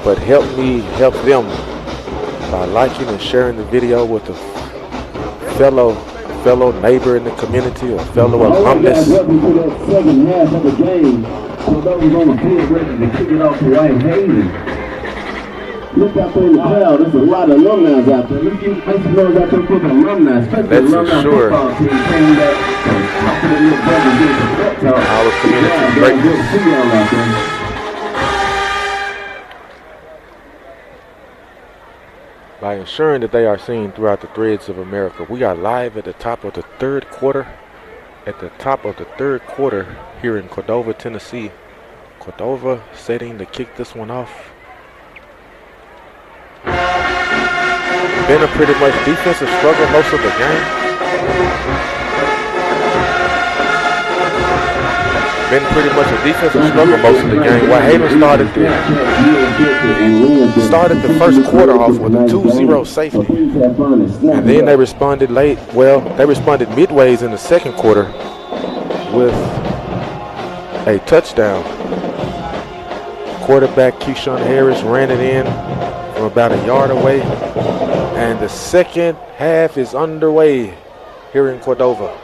But help them by liking and sharing the video with a fellow neighbor in the community, a fellow alumnus. Welcome to that second half of the game. Cordova's on the field ready to kick it off to Whitehaven. Look out there in the crowd. There's a lot of alumni out there. Let's make some noise out there for the alumni, especially the alumni football team came back from talking to your brother, getting some pep talk. Our community is great. Good to see y'all out there. By ensuring that they are seen throughout the threads of America. We are live at the top of the third quarter. At the top of the third quarter here in Cordova, Tennessee. Cordova setting to kick this one off. Been a pretty much defensive struggle most of the game. been pretty much a defensive struggle most of the game. Whitehaven started the first quarter off with a 2-0 safety. And then they responded late. Well, they responded midways in the second quarter with a touchdown. Quarterback Keyshawn Harris ran it in from about a yard away. And the second half is underway here in Cordova.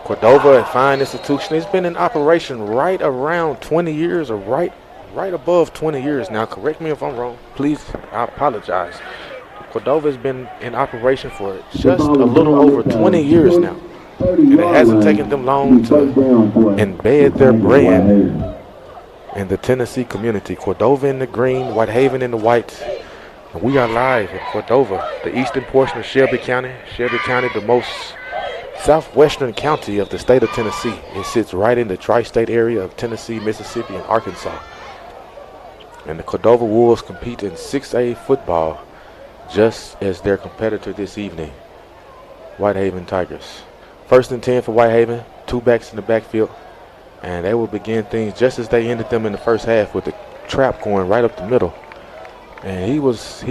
Cordova, a fine institution, has been in operation right around 20 years or right above 20 years now. Correct me if I'm wrong. Please, I apologize. Cordova has been in operation for just a little over 20 years now. And it hasn't taken them long to embed their brand in the Tennessee community. Cordova in the green, Whitehaven in the white. And we are live in Cordova, the eastern portion of Shelby County. Shelby County, the most southwestern county of the state of Tennessee. It sits right in the tri-state area of Tennessee, Mississippi, and Arkansas. And the Cordova Wolves compete in 6A football just as their competitor this evening, Whitehaven Tigers. 1st and 10 for Whitehaven, 2 backs in the backfield. And they will begin things just as they ended them in the first half with the trap going right up the middle. And he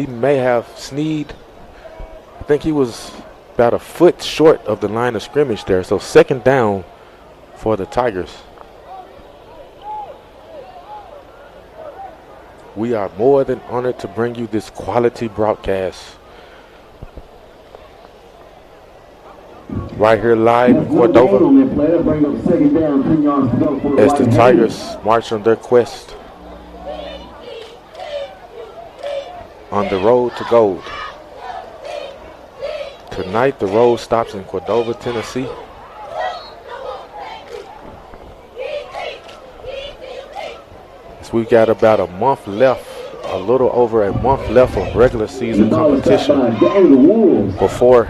may have sneed. I think he was about a foot short of the line of scrimmage there. So 2nd down for the Tigers. We are more than honored to bring you this quality broadcast right here live in Cordova as the Tigers march on their quest on the road to gold. Tonight the road stops in Cordova, Tennessee. As we've got about a month left, a little over a month left of regular season competition before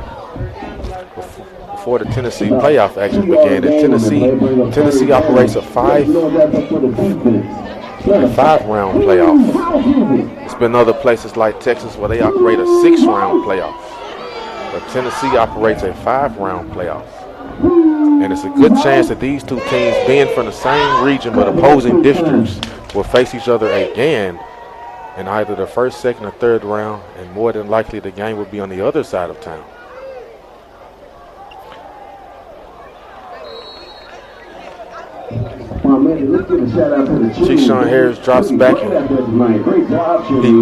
the Tennessee playoff action began. And Tennessee operates a five-round playoff. There's been other places like Texas where they operate a 6-round playoff. But Tennessee operates a 5-round playoff. And it's a good chance that these two teams, being from the same region but opposing districts, will face each other again in either the 1st, 2nd, or 3rd round. And more than likely the game will be on the other side of town. Keyshawn Harris drops back and he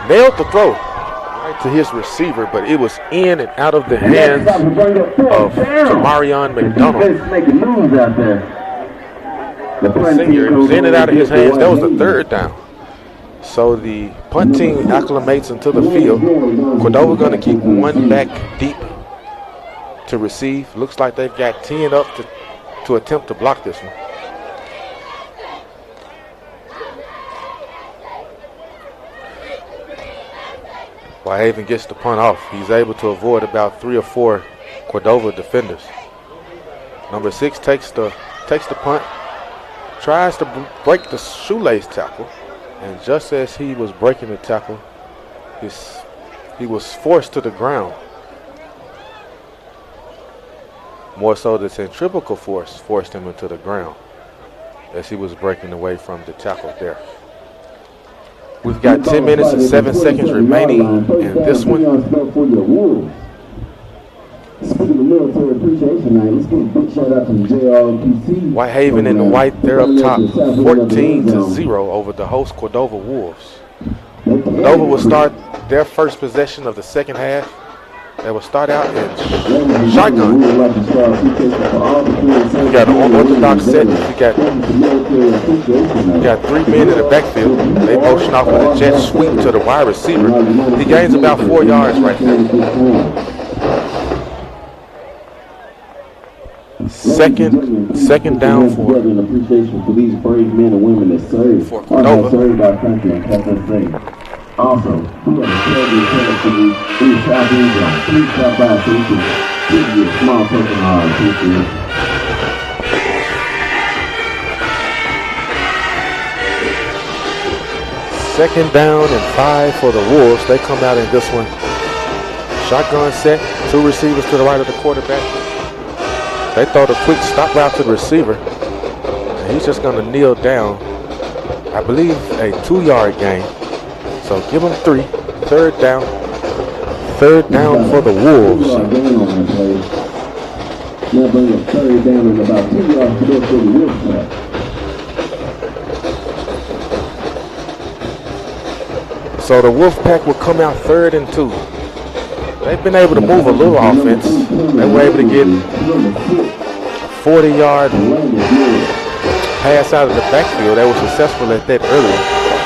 nailed the throw right to his receiver, but it was in and out of the hands of Jamarion McDonald. The senior, it was in and out of his hands. That was the 3rd down. So the punt team acclimates into the field. Cordova going to keep one back deep to receive. Looks like they've got 10 up to attempt to block this one. Whitehaven gets the punt off. He's able to avoid about 3 or 4 Cordova defenders. Number 6 takes the punt, tries to break the shoelace tackle, and just as he was breaking the tackle, he was forced to the ground. More so, the centrifugal force forced him into the ground as he was breaking away from the tackle there. We've got 10 minutes and 7 seconds remaining in this one. Whitehaven in the white, they're up top 14-0 over the host Cordova Wolves. Cordova will start their first possession of the second half. They will start out in shotgun. We got an unorthodox set. We got 3 men in the backfield. They motion off with a jet sweep to the wide receiver. He gains about 4 yards right there. Second down for Cordova. Also, we have a celebrity credit for you in South England. Please stop by so we can give you a small token of appreciation. Second down and 5 for the Wolves. They come out in this one. Shotgun set, 2 receivers to the right of the quarterback. They throw the quick stop route to the receiver. And he's just going to kneel down. I believe a 2-yard gain. So give him 3. Third down. Third down for the Wolves. Now bring a third down and about 2 yards to go for the Wolfpack. So the Wolfpack will come out 3rd and 2. They've been able to move a little offense. They were able to get a 40-yard pass out of the backfield. They were successful at that earlier.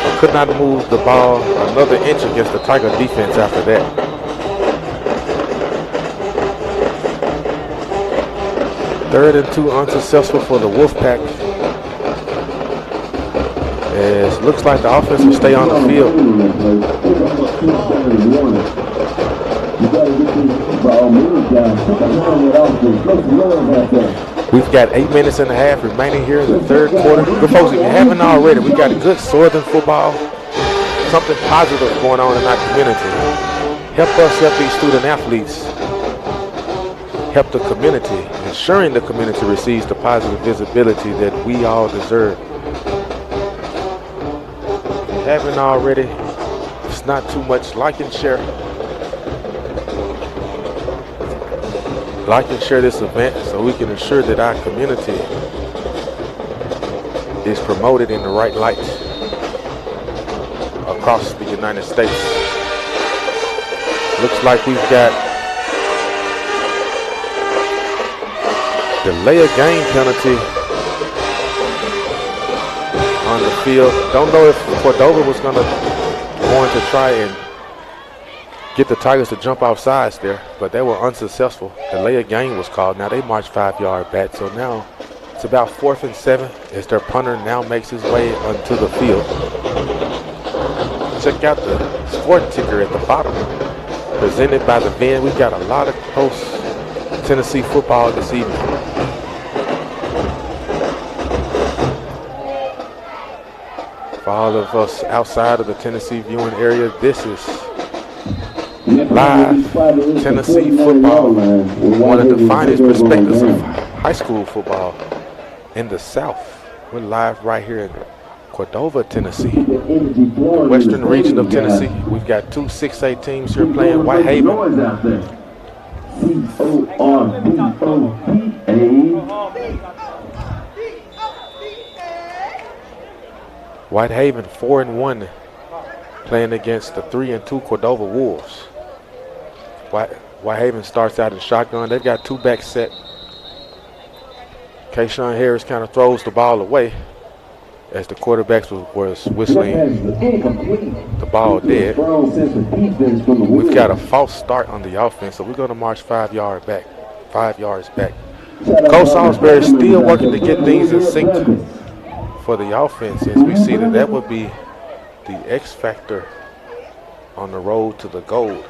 But could not move the ball another inch against the Tiger defense after that. 3rd and 2 unsuccessful for the Wolfpack. It looks like the offense will stay on the field. We've got 8 minutes and a half remaining here in the 3rd quarter. Good folks, if you haven't already, we got good Southern football. Something positive going on in our community. Help us help these student athletes. Help the community, ensuring the community receives the positive visibility that we all deserve. If you haven't already, it's not too much. Like and share. Like and share this event so we can ensure that our community is promoted in the right light across the United States. Looks like we've got delay of game penalty on the field. Don't know if Cordova was going to try and get the Tigers to jump off sides there, but they were unsuccessful. Delay of game was called. Now they march 5-yard back, so now it's about 4th and 7 as their punter now makes his way onto the field. Check out the score ticker at the bottom, presented by the VN. We've got a lot of close Tennessee football this evening. For all of us outside of the Tennessee viewing area, this is live Tennessee football, one of the finest perspectives of high school football in the South. We're live right here in Cordova, Tennessee, the western region of Tennessee. We've got 2 6A teams here playing. Whitehaven. Whitehaven 4-1, playing against the 3-2 Cordova Wolves. Whitehaven starts out in shotgun. They've got 2 back set. Kayshawn Harris kind of throws the ball away as the quarterback was whistling the ball dead. We've got a false start on the offense, so we're going to march 5 yards back. Coach Salisbury still working to get things in sync for the offense, as we see that would be the X factor on the road to the gold.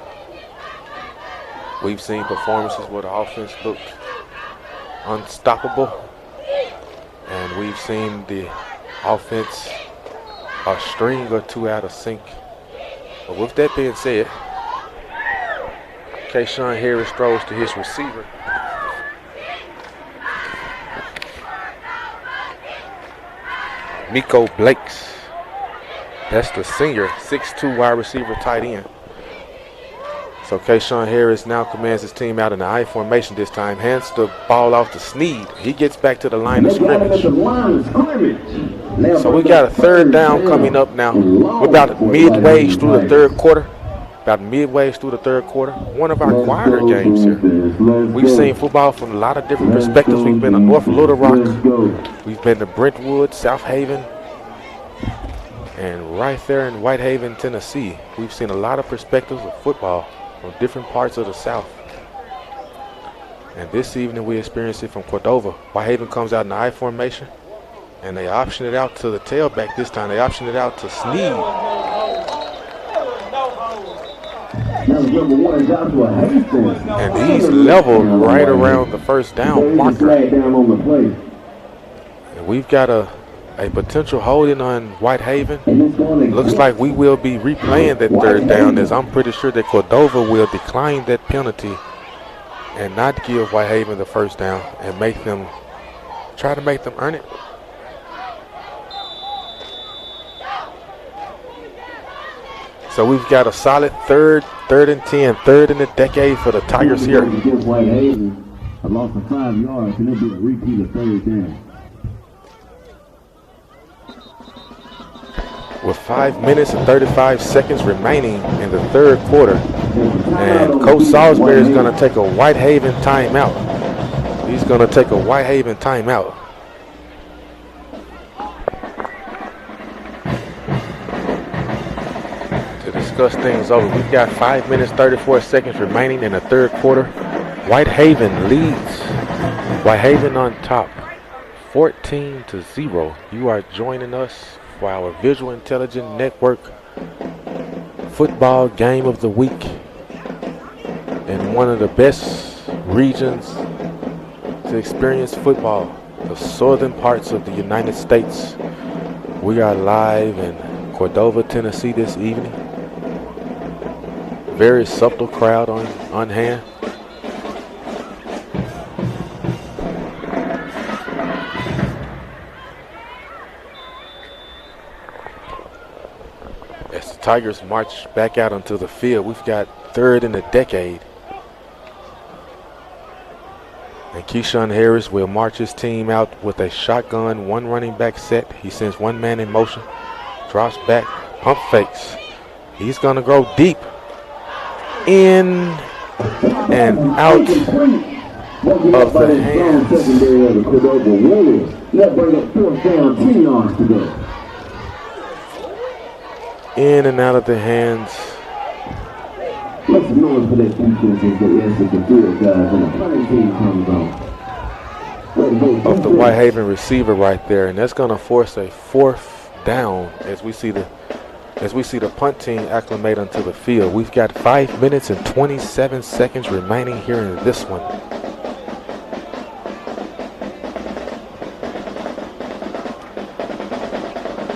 We've seen performances where the offense looked unstoppable, and we've seen the offense a string or 2 out of sync. But with that being said, Kayshawn Harris throws to his receiver. Miko Blakes, that's the senior, 6'2" wide receiver tight end. So Kayshawn Harris now commands his team out in the I formation this time, hands the ball off to Sneed. He gets back to the line of scrimmage. So we got a 3rd down coming up now. We're about midway through the 3rd quarter. One of our quieter games here. We've seen football from a lot of different perspectives. We've been to North Little Rock. We've been to Brentwood, South Haven, and right there in Whitehaven, Tennessee. We've seen a lot of perspectives of football from different parts of the South. And this evening we experienced it from Cordova. Whitehaven comes out in the I formation, and they option it out to the tailback this time. They option it out to Sneed. And he's leveled right around the 1st down marker. And we've got a potential holding on Whitehaven. Looks like we will be replaying that 3rd down, as I'm pretty sure that Cordova will decline that penalty and not give Whitehaven the 1st down and try to make them earn it. So we've got a solid third and 10, third in the decade for the Tigers here. Against Whitehaven, a loss of 5 yards, and it'll be a repeat of third down. With 5 minutes and 35 seconds remaining in the third quarter. And Coach Salisbury is going to take a Whitehaven timeout. He's going to take a Whitehaven timeout. To discuss things over, we've got 5 minutes, 34 seconds remaining in the third quarter. Whitehaven leads. Whitehaven on top, 14-0. You are joining us for our Visual Intelligence Network football game of the week in one of the best regions to experience football, the southern parts of the United States. We are live in Cordova, Tennessee this evening. Very subtle crowd on hand. As the Tigers march back out onto the field, we've got third in the decade. And Keyshawn Harris will march his team out with a shotgun, one running back set. He sends one man in motion, drops back, pump fakes. He's going to go deep, in and out of the hands. That bring up fourth down, 10 yards to go. In and out of the hands Make some noise for that defense as they exit the field, guys, when the punting team comes on. of the Whitehaven receiver right there, and that's going to force a fourth down as we see the punt team acclimate onto the field. We've got 5 minutes and 27 seconds remaining here in this one.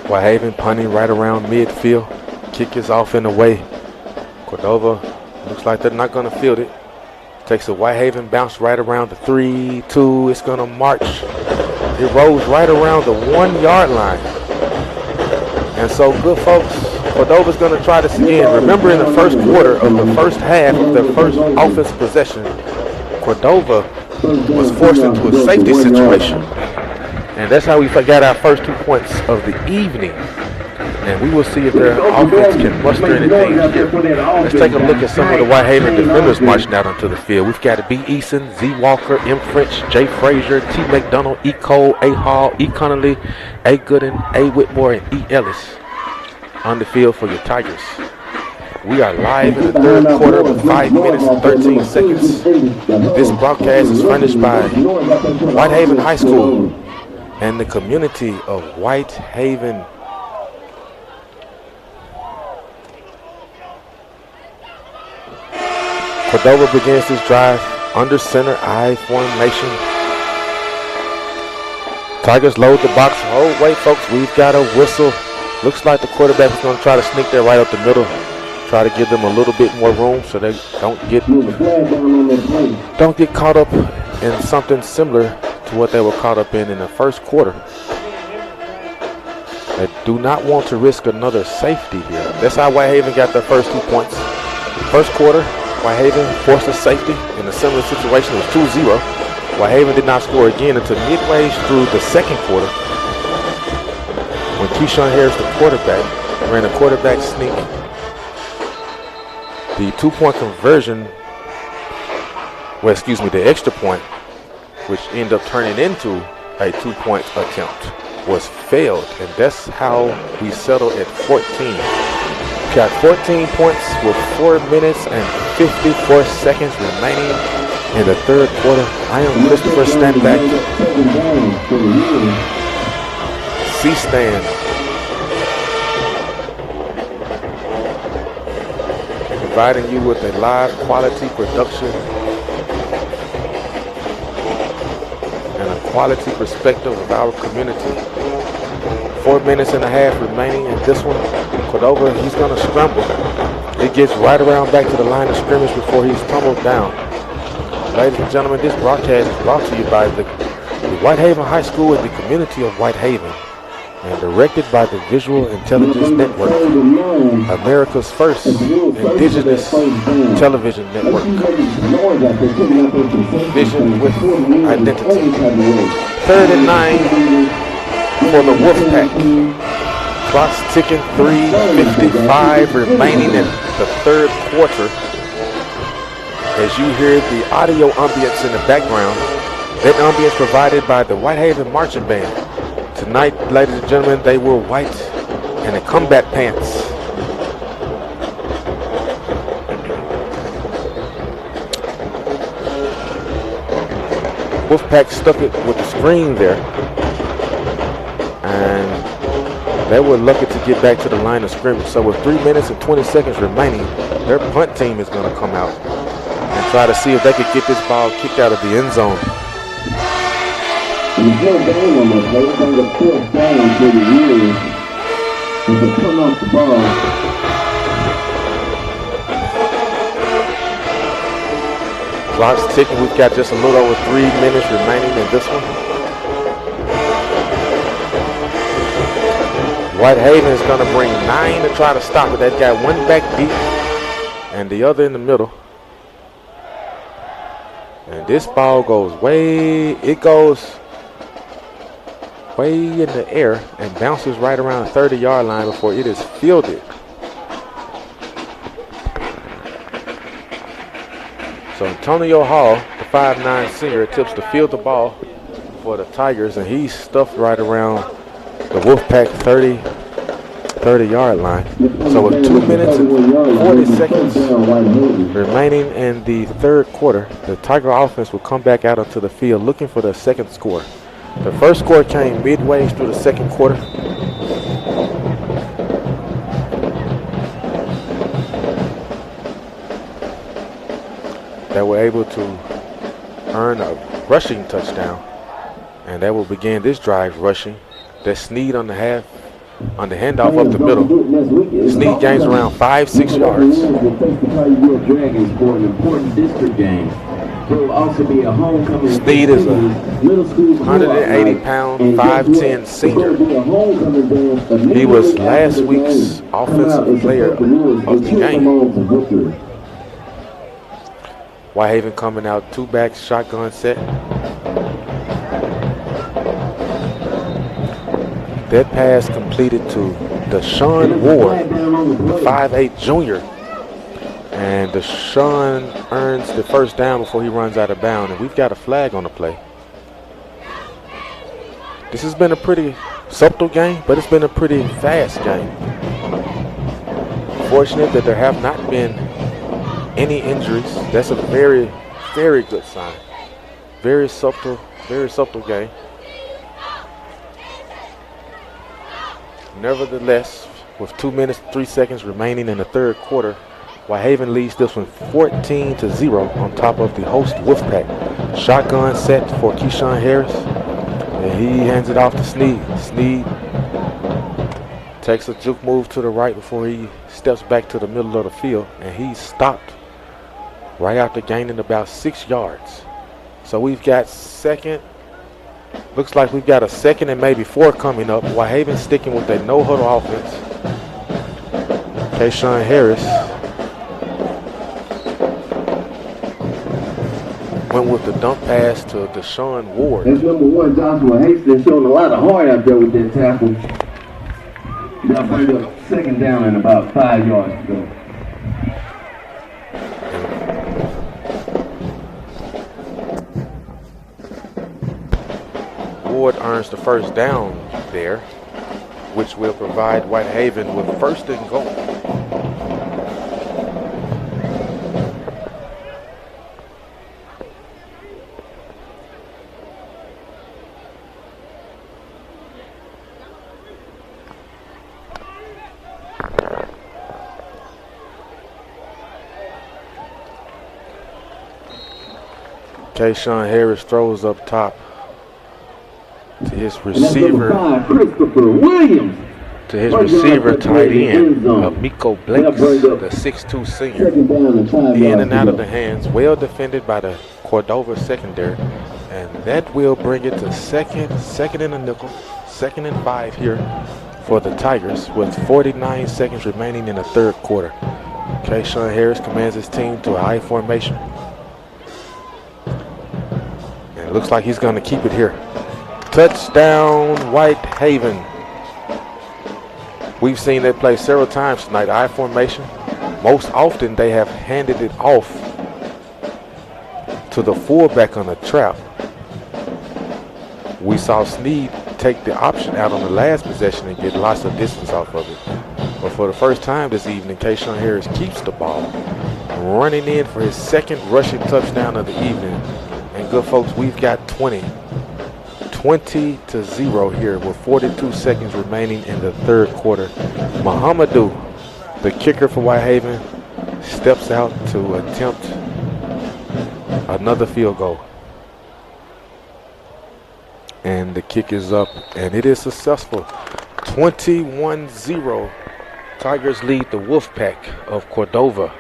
Whitehaven punting right around midfield. Kick is off in the way. Cordova looks like they're not going to field it. Takes a Whitehaven bounce right around the 3-2. It's going to march. It rolls right around the 1 yard line. And so, good folks, Cordova's going to try this again. Remember, in the first quarter of the first half of their first offensive possession, Cordova was forced into a safety situation. And that's how we got our first 2 points of the evening. And we will see if their offense can muster anything here. Let's take a look at some of the Whitehaven defenders marching out onto the field. We've got B. Eason, Z. Walker, M. French, J. Frazier, T. McDonald, E. Cole, A. Hall, E. Connolly, A. Gooden, A. Whitmore, and E. Ellis on the field for your Tigers. We are live in the third quarter with 5 minutes and 13 seconds. This broadcast is furnished by Whitehaven High School and the community of Whitehaven. Cordova begins his drive under center I formation. Tigers load the box. Oh, wait, folks, we've got a whistle. Looks like the quarterback is going to try to sneak there right up the middle. Try to give them a little bit more room so they don't get caught up in something similar to what they were caught up in the first quarter. They do not want to risk another safety here. That's how Whitehaven got their first 2 points. First quarter, Whitehaven forced a safety in a similar situation. It was 2-0. Whitehaven did not score again until midway through the second quarter when Keyshawn Harris, the quarterback, ran a quarterback sneak. The 2-point conversion, the extra point, which ended up turning into a 2-point attempt, was failed, and that's how we settled at 14. Got 14 points with 4 minutes and 54 seconds remaining in the third quarter. I am Christopher Standback. C-Stand. Providing you with a live quality production and a quality perspective of our community. 4 minutes and a half remaining in this one. Cordova, he's going to scramble. He gets right around back to the line of scrimmage before he's tumbled down. Ladies and gentlemen, this broadcast is brought to you by the Whitehaven High School and the community of Whitehaven. and directed by the Visual Intelligence Network, America's first indigenous television network. Vision with identity. 3rd and 9 for the Wolfpack. Clock's ticking, 3:55 remaining in the third quarter. As you hear the audio ambience in the background, that ambience provided by the Whitehaven Marching Band. Tonight, ladies and gentlemen, they wore white and the combat pants. Wolfpack stuck it with the screen there, and they were lucky to get back to the line of scrimmage. So with 3 minutes and 20 seconds remaining, their punt team is going to come out and try to see if they could get this ball kicked out of the end zone. There's no game on this. Everything is 4th down to the years. If they come off the ball. Clock's ticking. We've got just a little over 3 minutes remaining in this one. Whitehaven is going to bring 9 to try to stop it. They've got one back deep and the other in the middle. And this ball goes way in the air and bounces right around the 30-yard line before it is fielded. So Antonio Hall, the 5'9" senior, attempts to field the ball for the Tigers, and he's stuffed right around the Wolfpack 30-yard line. So with 2 minutes and 40 seconds remaining in the third quarter, the Tiger offense will come back out onto the field looking for their second score. The first score came midway through the second quarter. They were able to earn a rushing touchdown, and they will begin this drive rushing. That's Snead on the handoff up the middle. Snead gains around 5-6 yards. Snead is a 180-pound, 5'10" senior. He was last week's offensive player of the game. Whitehaven coming out 2 backs, shotgun set. That pass completed to Deshaun Ward, the 5'8" junior. And Deshaun earns the first down before he runs out of bounds. And we've got a flag on the play. This has been a pretty subtle game, but it's been a pretty fast game. Fortunate that there have not been any injuries. That's a very, very good sign. Very subtle game. Nevertheless, with 2 minutes, 3 seconds remaining in the third quarter, Whitehaven leads this one 14-0 on top of the host Wolfpack. Shotgun set for Keyshawn Harris, and he hands it off to Snead. Snead takes a juke move to the right before he steps back to the middle of the field, and he's stopped right after gaining about 6 yards. So we've got looks like we've got a 2nd and maybe 4 coming up. Whitehaven sticking with a no-huddle offense. Keyshawn Harris went with the dump pass to Deshaun Ward. That's number 1, Joshua Hastings, showing a lot of heart out there with that tackle. They'll bring up 2nd down and about 5 yards to go. Ward earns the first down there, which will provide Whitehaven with 1st and goal. Keyshawn Harris throws up top to his receiver, tight end, Miko Blanks, the 6'2" senior. In and out of the hands, well defended by the Cordova secondary, and that will bring it to second and a nickel, 2nd and 5 here for the Tigers with 49 seconds remaining in the third quarter. Kayshawn Harris commands his team to a high formation. And it looks like he's going to keep it here. Touchdown, Whitehaven. We've seen them play several times tonight, I formation. Most often they have handed it off to the fullback on the trap. We saw Sneed take the option out on the last possession and get lots of distance off of it. But for the first time this evening, Kayshawn Harris keeps the ball, running in for his second rushing touchdown of the evening. And good folks, we've got 20-0 here with 42 seconds remaining in the third quarter. Muhammadu, the kicker for Whitehaven, steps out to attempt another field goal. And the kick is up, and it is successful. 21-0. Tigers lead the Wolfpack of Cordova.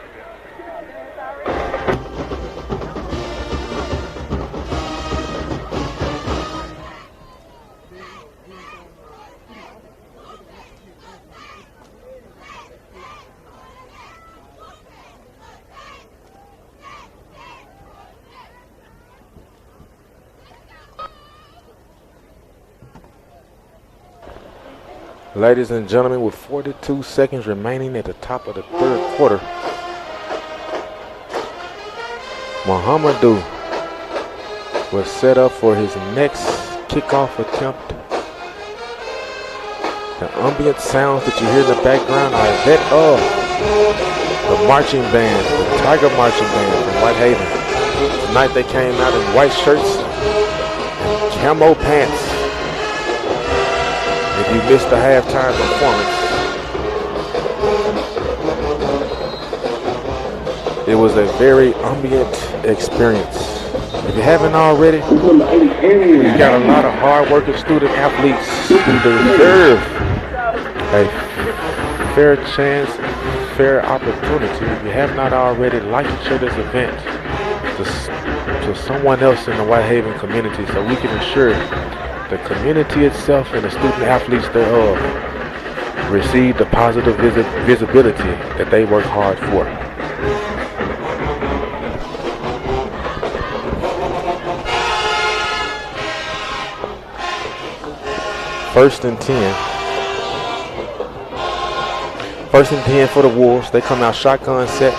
Ladies and gentlemen, with 42 seconds remaining at the top of the third quarter, Muhammadu was set up for his next kickoff attempt. The ambient sounds that you hear in the background are that of the marching band, the Tiger Marching Band from Whitehaven. Tonight they came out in white shirts and camo pants. If you missed the halftime performance, it was a very ambient experience. If you haven't already, we've got a lot of hard-working student athletes who deserve a fair chance, fair opportunity. If you have not already, like and share this event to someone else in the Whitehaven community so we can ensure the community itself and the student athletes thereof receive the positive visibility that they work hard for. First and 10. First and 10 for the Wolves. They come out shotgun set.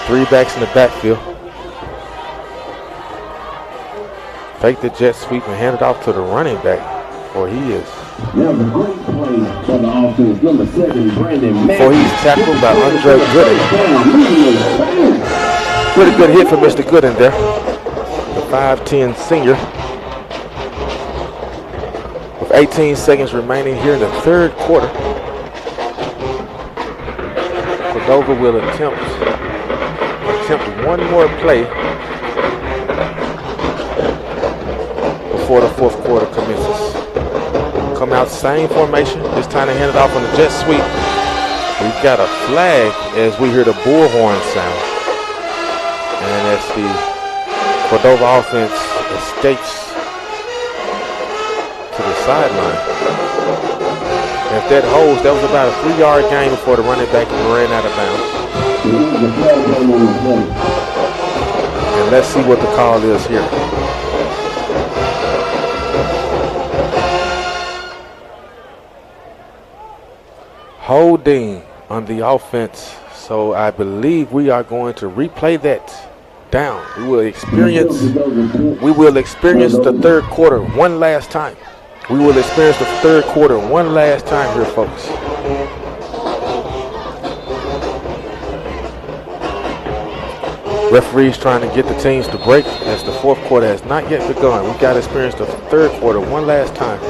3 backs in the backfield. Fake the jet sweep and hand it off to the running back, for he is. Before he's tackled by Andre Gooden. Pretty good hit for Mr. Gooden there. The 5'10 senior. With 18 seconds remaining here in the third quarter, Cordova will attempt one more play before the fourth quarter commences. Come out same formation, this time they hand it off on the jet sweep. We've got a flag as we hear the bullhorn sound. And as the Cordova offense escapes to the sideline. And if that holds, that was about a 3-yard gain before the running back ran out of bounds. And let's see what the call is here. Holding on the offense, so I believe we are going to replay that down. We will experience the third quarter one last time. We will experience the third quarter one last time here, folks. Referees trying to get the teams to break as the fourth quarter has not yet begun. We've got to experience the third quarter one last time.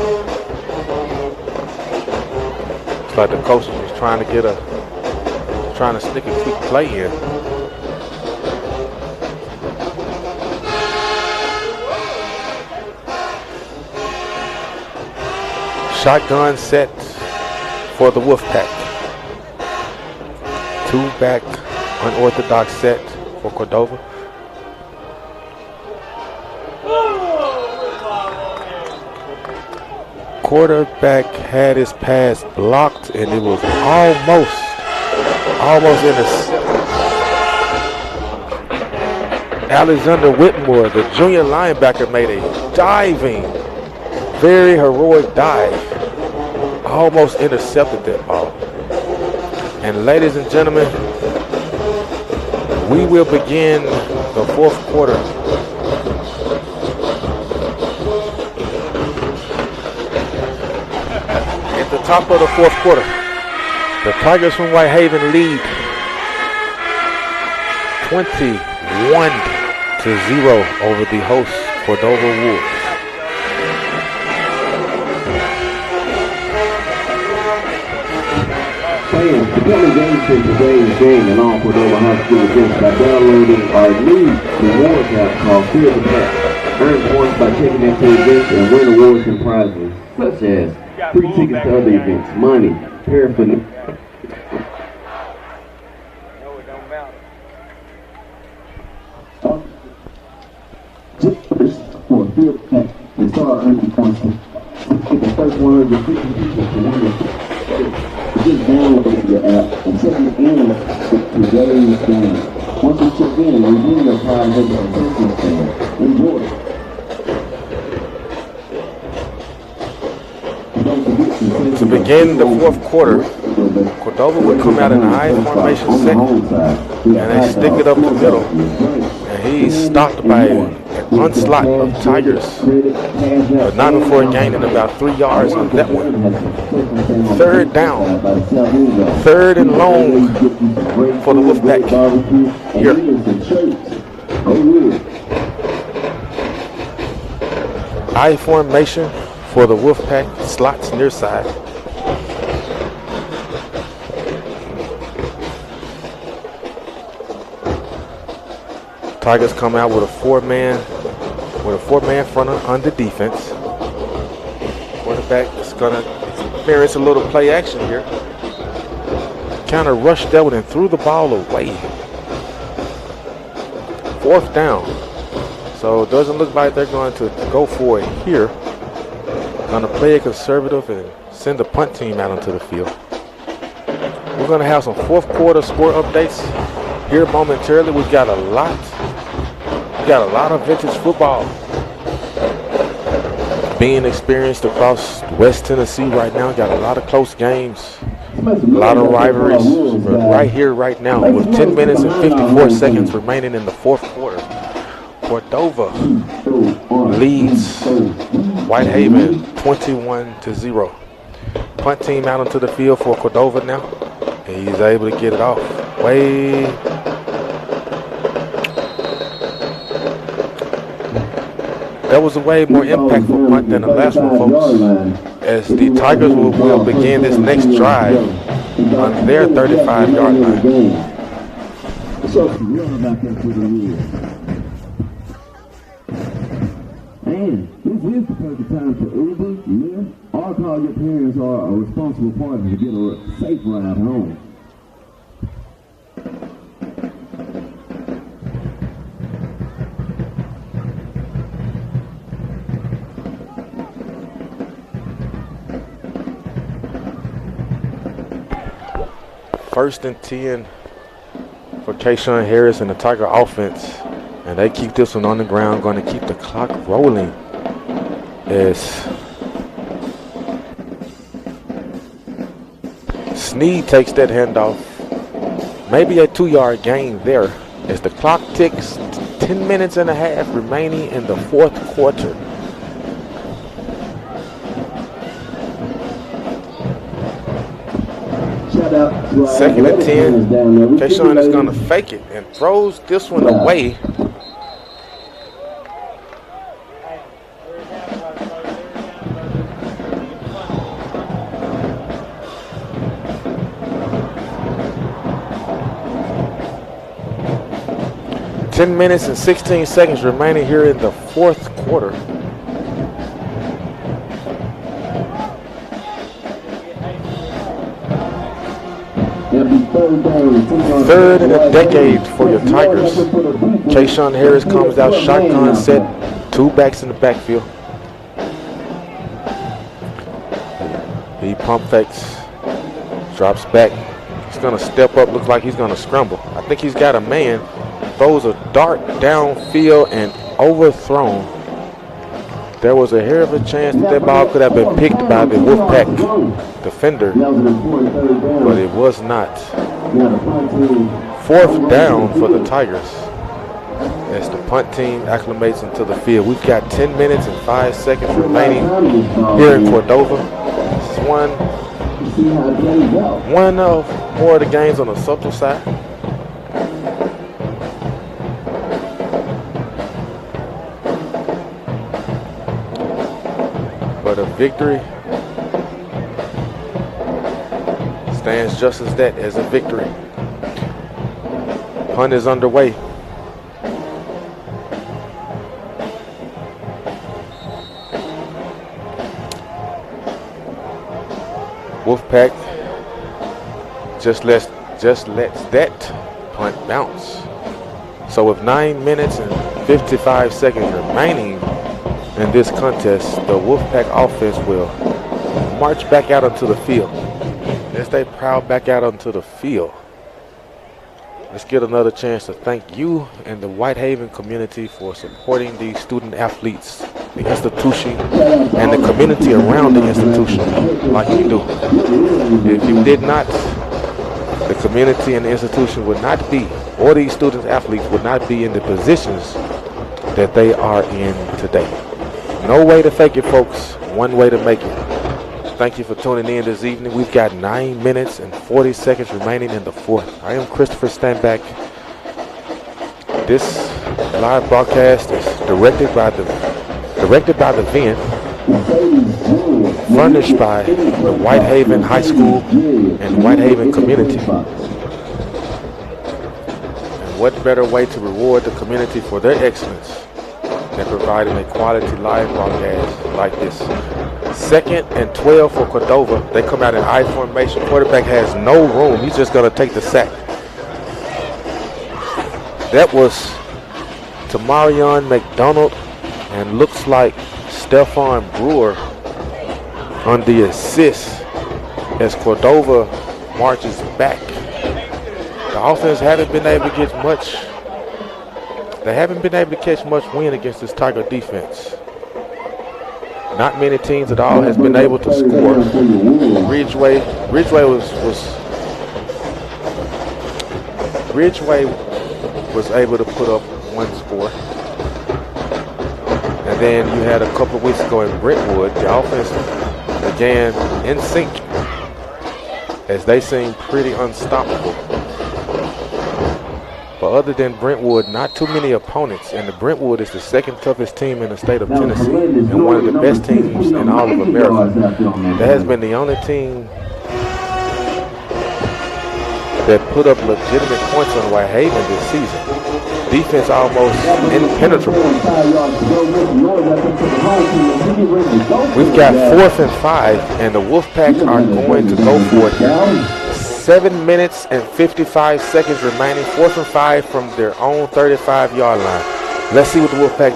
It's like the coach was trying to sneak a quick play in. Shotgun set for the Wolfpack. 2-back unorthodox set for Cordova. quarterback had his pass blocked, and it was almost intercepted. Alexander Whitmore, the junior linebacker, made a diving, very heroic dive. Almost intercepted that ball. And ladies and gentlemen, we will begin the fourth quarter. At the top of the fourth quarter, the Tigers from Whitehaven lead 21-0 over the hosts, Cordova Wolves. Fans, become engaged in today's game and all Cordova High School events by downloading our new rewards app called Wolfpack. Earn points by checking into events and win awards and prizes, such as free tickets to other events, money, paraphernalia. No, it don't matter. For a field pack and start earning points. Get the first 150 people to win it. Just download your app and check it in to today's game. Once you check in, review your prize with the assistance stand. Enjoy. To begin the fourth quarter, Cordova would come out in a high formation set, and they stick it up the middle. And he's stopped by an onslaught of Tigers, but not before gaining about 3 yards on that one. Third down, third and long for the Wolfpack here. I formation for the Wolfpack, slots near side. Tigers come out with a four-man front under defense. Quarterback is gonna experience a little play action here. Kind of rushed that one and threw the ball away. Fourth down. So it doesn't look like they're going to go for it here. Gonna play it conservative and send the punt team out onto the field. We're gonna have some fourth quarter score updates here momentarily. We've got a lot of vintage football being experienced across West Tennessee right now. Got a lot of close games, a lot of rivalries. But right here, right now, with 10 minutes and 54 seconds remaining in the fourth quarter, Cordova leads Whitehaven 21-0. Punt team out onto the field for Cordova now, and he's able to get it off. That was a way more impactful punt than the last one, folks, as the Tigers will begin this next drive on their 35-yard line. And this is the perfect time for Uber, Lyft, or call your parents or a responsible partner to get a safe ride home. First and 10 for Kayshawn Harris and the Tiger offense. And they keep this one on the ground, going to keep the clock rolling as Sneed takes that handoff. Maybe a 2-yard gain there as the clock ticks. 10 minutes and a half remaining in the fourth quarter. Second and 10. Kayshawn is going to fake it and throws this one away. Ten minutes and 16 seconds remaining here in the fourth quarter. Third in a decade for your Tigers. Kayshawn Harris comes out shotgun set, 2 backs in the backfield. He pump fakes, drops back. He's going to step up, looks like he's going to scramble. I think he's got a man, throws a dart downfield and overthrown. There was a hair of a chance that ball could have been picked by the Wolfpack defender, but it was not. 4th down for the Tigers as the punt team acclimates into the field. We've got 10 minutes and 5 seconds remaining here in Cordova. This is one of more of the games on the subtle side. But a victory stands just as that, as a victory. Punt is underway. Wolfpack just lets that punt bounce. So with 9 minutes and 55 seconds remaining in this contest, the Wolfpack offense will march back out onto the field. As they prowl back out onto the field, let's get another chance to thank you and the Whitehaven community for supporting these student athletes, the institution, and the community around the institution like you do. If you did not, the community and the institution would not be, or these student athletes would not be in the positions that they are in today. No way to fake it, folks. One way to make it. Thank you for tuning in this evening. We've got 9 minutes and 40 seconds remaining in the 4th. I am Christopher Stanback. This live broadcast is directed by the VEN, furnished by the Whitehaven High School and Whitehaven community. And what better way to reward the community for their excellence than providing a quality live broadcast like this. 2nd and 12 for Cordova. They come out in I formation. Quarterback has no room. He's just going to take the sack. That was Tamarion McDonald and looks like Stephon Brewer on the assist as Cordova marches back. The offense haven't been able to get much. They haven't been able to catch much wind against this Tiger defense. Not many teams at all has been able to score. Ridgeway was able to put up one score. And then you had a couple of weeks ago in Brentwood, the offense began in sync as they seemed pretty unstoppable. But other than Brentwood, not too many opponents, and the Brentwood is the 2nd toughest team in the state of Tennessee and one of the best teams in all of America. That has been the only team that put up legitimate points on Whitehaven this season. Defense almost impenetrable. We've got 4th and 5, and the Wolfpack are going to go for it. 7 minutes and 55 seconds remaining. 4th and 5 from their own 35-yard line. Let's see what the Wolfpack,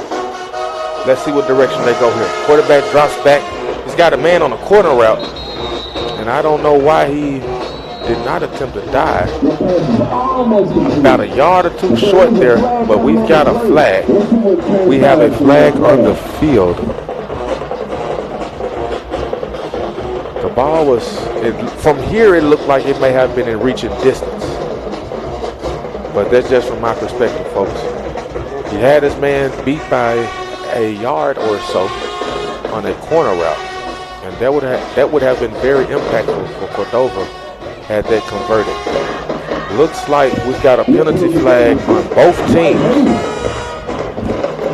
let's see what direction they go here. Quarterback drops back. He's got a man on a corner route, and I don't know why he did not attempt to dive. About a yard or two short there, but we've got a flag. We have a flag on the field. The ball was, from here it looked like it may have been in reaching distance. But that's just from my perspective, folks. He had his man beat by a yard or so on a corner route. And that would have been very impactful for Cordova had they converted. Looks like we've got a penalty flag on both teams.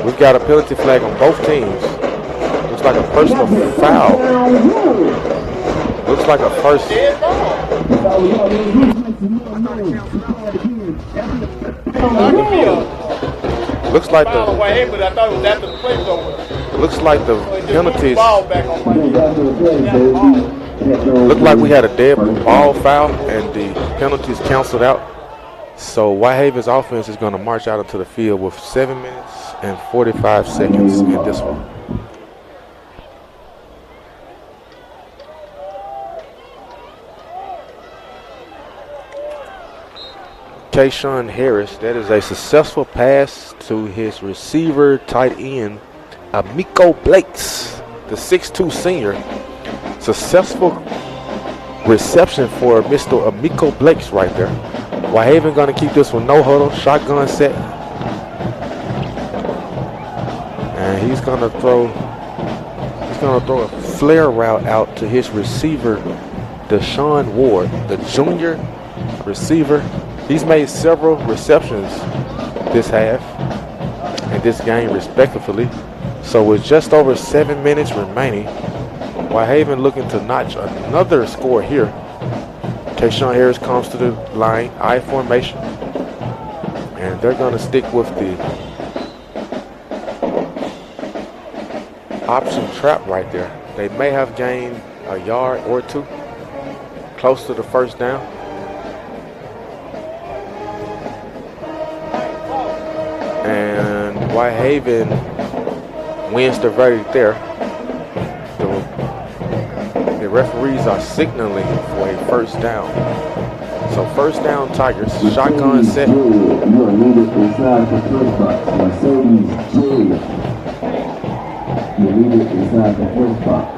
We've got a penalty flag on both teams. Looks like a personal foul. Looks like a first. Looks like the penalties. Looked like we had a dead ball foul and the penalties canceled out. So Whitehaven's offense is going to march out into the field with 7 minutes and 45 seconds in this one. Kayshawn Harris. That is a successful pass to his receiver, tight end, Amico Blakes, the 6'2 senior. Successful reception for Mr. Amico Blakes right there. Whitehaven going to keep this one no huddle, shotgun set. And he's going to throw a flare route out to his receiver, Deshaun Ward, the junior receiver. He's made several receptions this half and this game respectively. So with just over 7 minutes remaining, Whitehaven looking to notch another score here. Kayshawn Harris comes to the line, I formation, and they're going to stick with the option trap right there. They may have gained a yard or two close to the first down. And Whitehaven wins the verdict there. The referees are signaling for a first down. So first down Tigers, shotgun set. You are needed inside the first box. Mercedes Julia. You are needed inside the first box.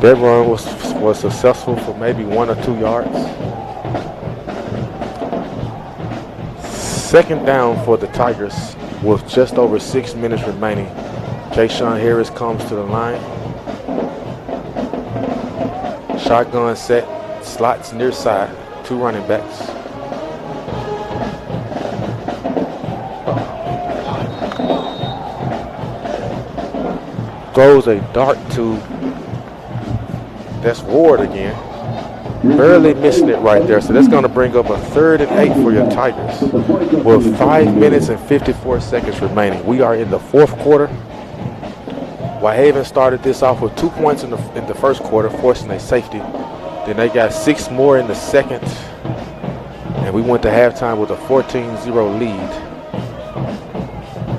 That run was successful for maybe 1 or 2 yards. Second down for the Tigers with just over 6 minutes remaining. Kayshawn Harris comes to the line. Shotgun set, slots near side, 2 running backs. Throws a dart to, that's Ward again. Barely missing it right there. So that's going to bring up a 3rd and 8 for your Tigers with 5 minutes and 54 seconds remaining. We are in the 4th quarter. Whitehaven started this off with 2 points in the first quarter, forcing a safety. Then they got 6 more in the second. And we went to halftime with a 14-0 lead.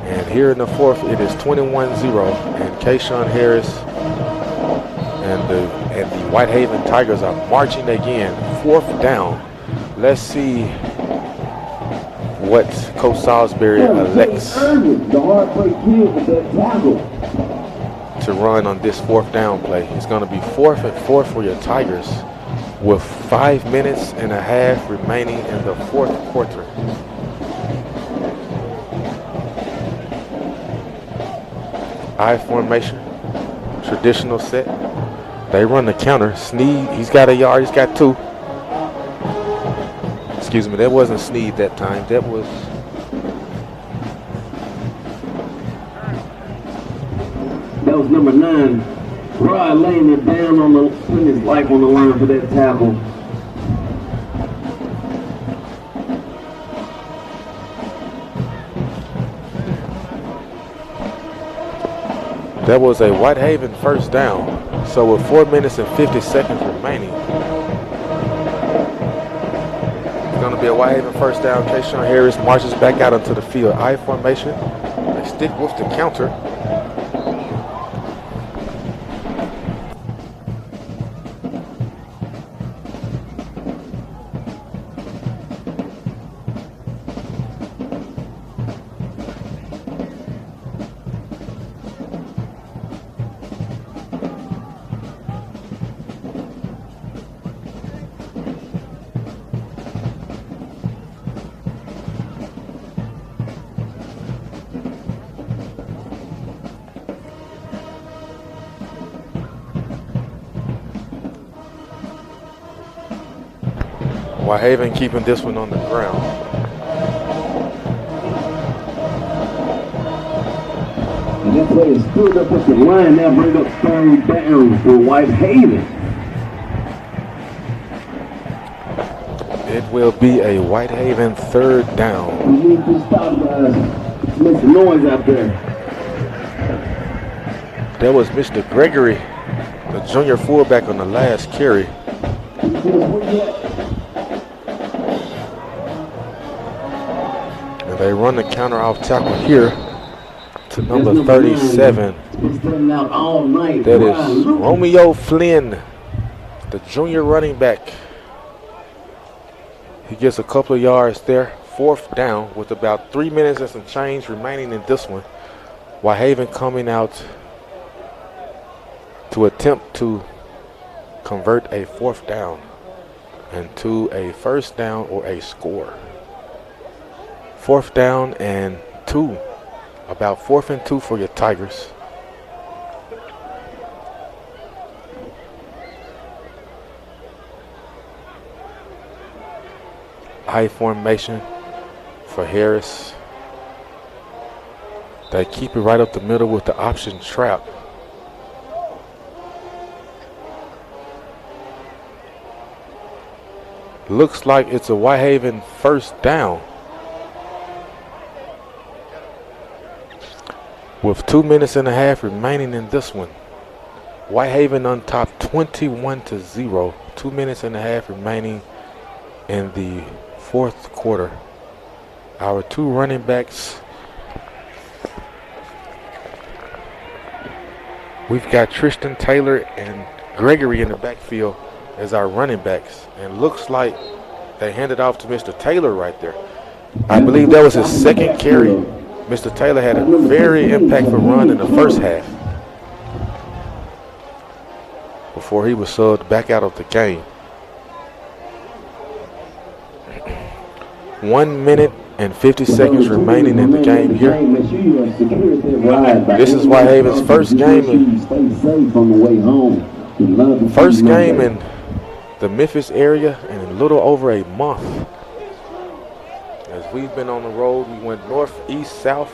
And here in the 4th, it is 21-0. And Kayshawn Harris and the Whitehaven Tigers are marching again. 4th down. Let's see what Coach Salisbury elects to run on this 4th down play. It's going to be 4th and 4 for your Tigers with 5 minutes and a half remaining in the 4th quarter. I formation, traditional set. They run the counter. Sneed, he's got a yard, he's got 2. Excuse me, that wasn't Sneed that time. That was number 9. Rod laying it down on the, putting his life on the line for that tackle. That was a Whitehaven first down. So with 4 minutes and 50 seconds remaining, it's going to be a Whitehaven first down. Kayshawn Harris marches back out onto the field. I formation. They stick with the counter. Whitehaven keeping this one on the ground. And that play is stood up at the line. Now bring up 3rd down for Whitehaven. It will be a Whitehaven 3rd down. We need to stop make some noise out there. That was Mr. Gregory, the junior fullback on the last carry. And they run the counter off tackle here to number 37. That is Romeo Flynn, the junior running back. He gets a couple of yards there. 4th down with about 3 minutes and some change remaining in this one. Whitehaven coming out to attempt to convert a 4th down into a 1st down or a score. 4th down and 2. About 4th and 2 for your Tigers. High formation for Harris. They keep it right up the middle with the option trap. Looks like it's a Whitehaven 1st down. With 2 minutes and a half remaining in this one. Whitehaven on top 21-0. 2 minutes and a half remaining in the 4th quarter. Our 2 running backs. We've got Tristan Taylor and Gregory in the backfield as our running backs. And looks like they handed off to Mr. Taylor right there. I believe that was his 2nd carry. Mr. Taylor had a very impactful run in the first half before he was subbed back out of the game. 1 minute and 50 seconds remaining in the game here. This is Whitehaven's first game in the Memphis area in a little over a month. As we've been on the road, we went north, east, south,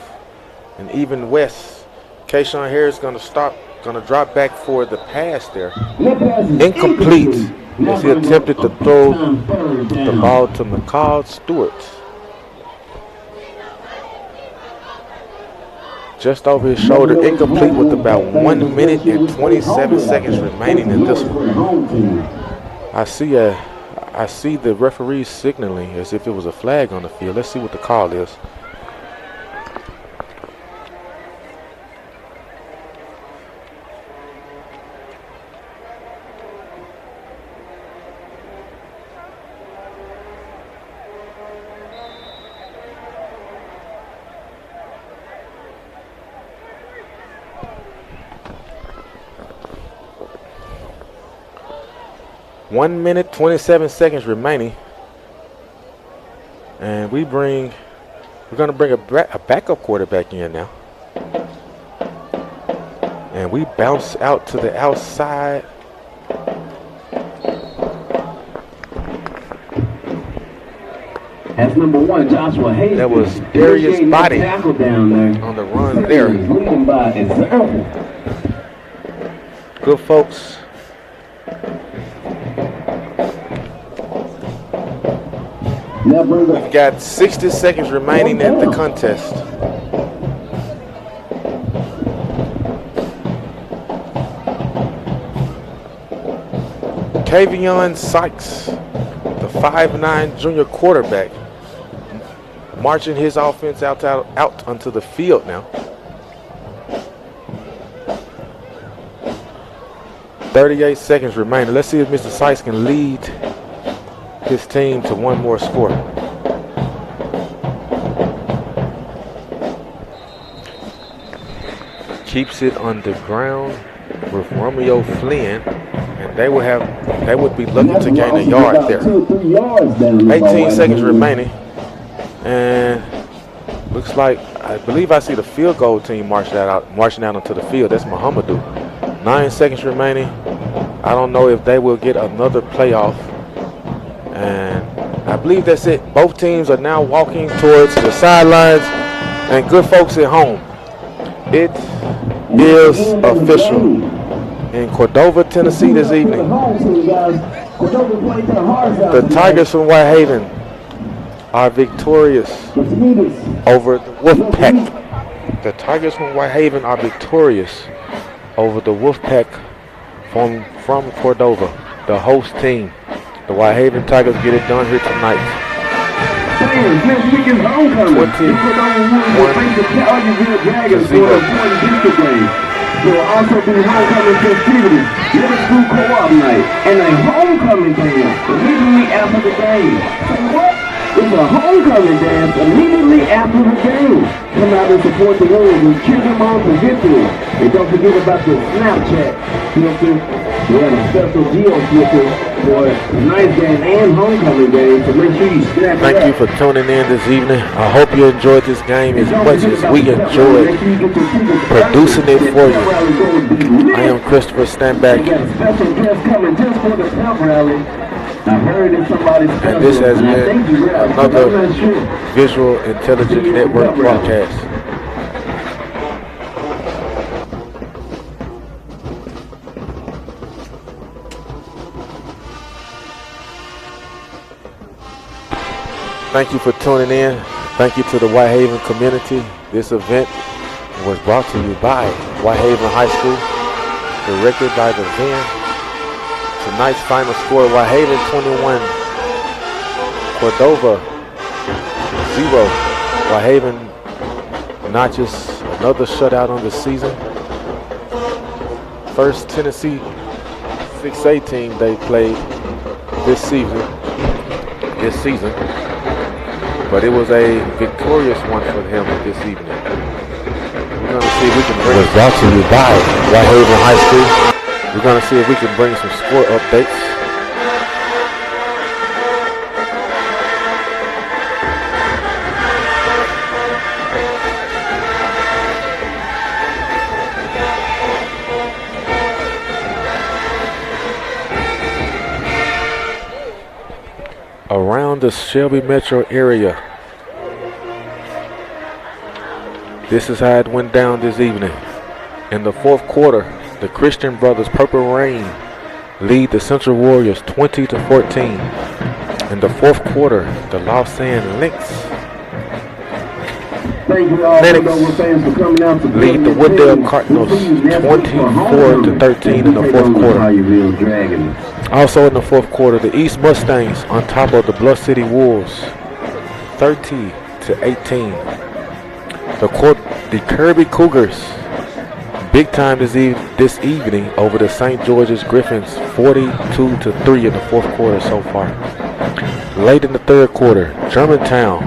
and even west. Kayshawn Harris going to drop back for the pass there. Incomplete as he attempted to throw the ball to McCall Stewart. Just over his shoulder, incomplete with about 1 minute and 27 seconds remaining in this one. I see the referee signaling as if it was a flag on the field. Let's see what the call is. One minute, 27 seconds remaining. And we're going to bring a backup quarterback in now. And we bounce out to the outside. As number 1, Joshua Hayes. That was Darius Body on the run there. Good folks. We've got 60 seconds remaining in the contest. Kavion Sykes, the 5'9" junior quarterback, marching his offense out onto the field now. 38 seconds remaining. Let's see if Mr. Sykes can lead his team to one more score. Keeps it on the ground with Romeo Flynn, and they would be looking to gain a yard there. 18 seconds remaining, and looks like I believe I see the field goal team marching out onto the field. That's Muhammadu. 9 seconds remaining. I don't know if they will get another playoff. And I believe that's it. Both teams are now walking towards the sidelines. And good folks at home, it is official. In Cordova, Tennessee this evening, the Tigers from Whitehaven are victorious over the Wolfpack. The Tigers from Whitehaven are victorious over the Wolfpack from Cordova, the host team. The Whitehaven Tigers get it done here tonight. 21-0. There will also be homecoming festivities, middle school co-op night, and a homecoming dance immediately after the game. Say what? It's a homecoming dance immediately after the game. Come out and support the Wolves and cheer them on to victory. And don't forget about the Snapchat filter. We have a special geo filter for tonight's game and homecoming game, so make sure you snap it Thank up. you for tuning in this evening. I hope you enjoyed this game as much as we enjoyed producing it for you. I am Christopher Stanback, We got a special guest coming just for the pep rally. I heard in somebody's and this has been another Visual Intelligence Network broadcast. Thank you for tuning in. Thank you to the Whitehaven community. This event was brought to you by Whitehaven High School, directed by the Van. Tonight's final score, Whitehaven 21, Cordova 0. Whitehaven notches another shutout on the season. First Tennessee 6A team they played this season. But it was a victorious one for him this evening. We're going to see if we can bring it brought to you by Whitehaven High School. We're going to see if we can bring some score updates. Around the Shelby metro area. This is how it went down this evening. In the fourth quarter, the Christian Brothers Purple Rain lead the Central Warriors 20-14. In the fourth quarter, the Lausanne Lynx lead the Wooddale Cardinals 24-13 in the fourth quarter. Also in the fourth quarter, the East Mustangs on top of the Bluff City Wolves 30-18. The Kirby Cougars big time this evening over the St. George's Griffins 42-3 in the fourth quarter so far. Late in the third quarter, Germantown,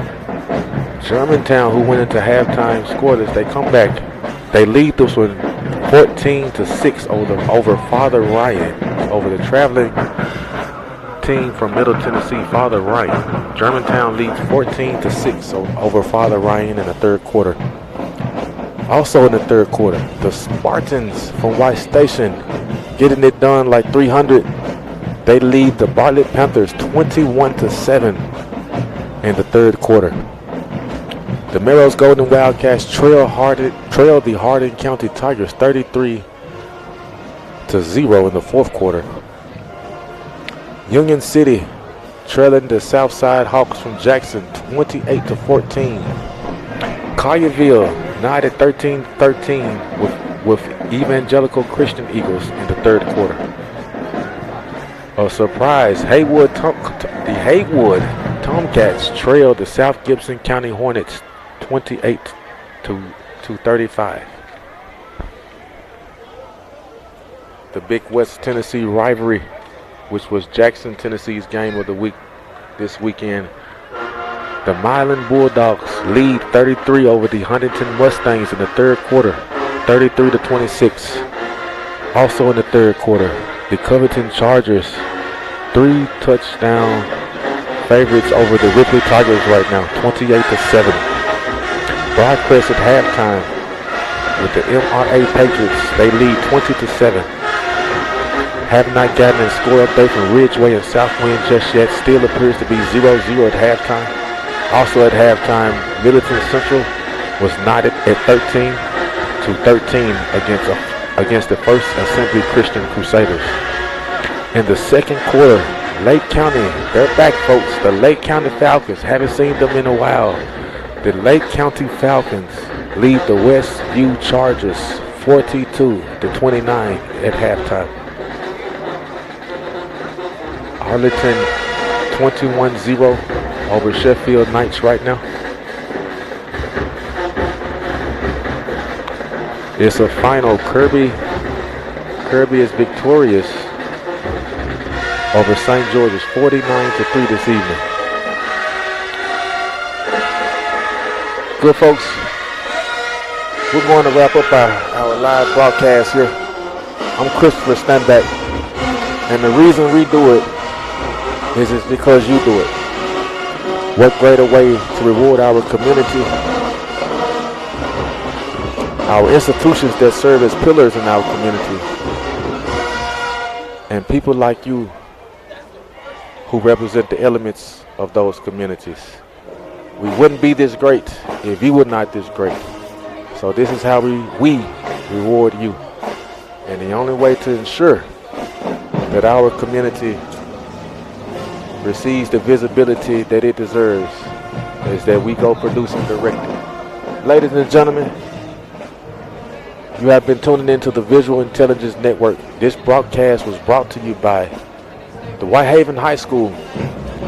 who went into halftime scoreless, they come back. They lead this one 14-6 over Father Ryan, over the traveling team from Middle Tennessee, Father Ryan. Germantown leads 14-6 over Father Ryan in the third quarter. Also in the third quarter, the Spartans from White Station getting it done like 300. They lead the Bartlett Panthers 21-7 in the third quarter. The Merrill's Golden Wildcats trail the Hardin County Tigers 33-0 in the fourth quarter. Union City trailing the Southside Hawks from Jackson 28-14. Collierville 9-13 with Evangelical Christian Eagles in the third quarter. A surprise, the Haywood Tomcats trailed the South Gibson County Hornets 28-35. The big West Tennessee rivalry, which was Jackson, Tennessee's game of the week this weekend. The Milan Bulldogs lead 33 over the Huntington Mustangs in the third quarter, 33-26. Also in the third quarter, the Covington Chargers 3-touchdown favorites over the Ripley Tigers right now, 28-7. Broadcast at halftime with the MRA Patriots, they lead 20-7. Have not gotten a score update from Ridgeway and Southwind just yet. Still appears to be 0-0 at halftime. Also at halftime, Middleton Central was knotted at 13-13 against the First Assembly Christian Crusaders. In the second quarter, Lake County, they're back, folks. The Lake County Falcons, haven't seen them in a while. The Lake County Falcons lead the Westview Chargers 42-29 at halftime. Arlington 21-0 over Sheffield Knights right now. It's a final. Kirby is victorious over St. George's 49-3 this evening. Good folks, we're going to wrap up our live broadcast here. I'm Christopher Stanback, and the reason we do it is because you do it. What greater way to reward our community, our institutions that serve as pillars in our community, and people like you who represent the elements of those communities. We wouldn't be this great if you were not this great. So this is how we reward you. And the only way to ensure that our community receives the visibility that it deserves is that we go producing directly. Ladies and gentlemen, you have been tuning into the Visual Intelligence Network. This broadcast was brought to you by the Whitehaven High School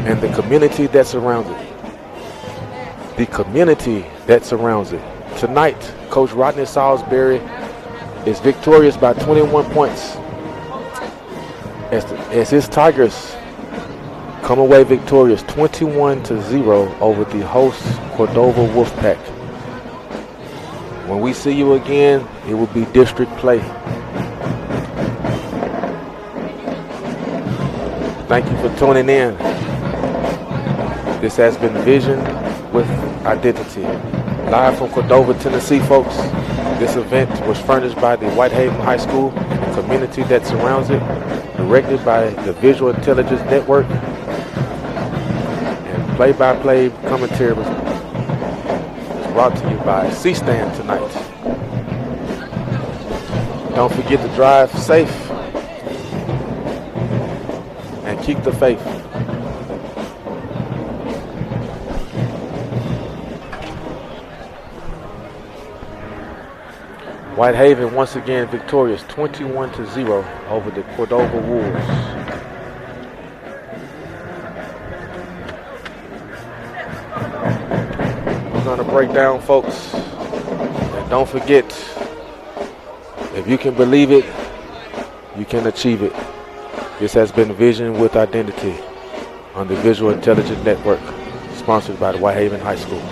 and the community that surrounds it. The community that surrounds it. Tonight, Coach Rodney Salisbury is victorious by 21 points as his Tigers come away victorious 21-0 over the host Cordova Wolfpack. When we see you again, it will be district play. Thank you for tuning in. This has been Vision with Identity. Live from Cordova, Tennessee, folks. This event was furnished by the Whitehaven High School and the community that surrounds it, directed by the Visual Intelligence Network, and play-by-play commentary was brought to you by C-Stand tonight. Don't forget to drive safe and keep the faith. Whitehaven once again victorious 21-0 over the Cordova Wolves. We're going to break down, folks. And don't forget, if you can believe it, you can achieve it. This has been Vision with Identity on the Visual Intelligence Network, sponsored by the Whitehaven High School.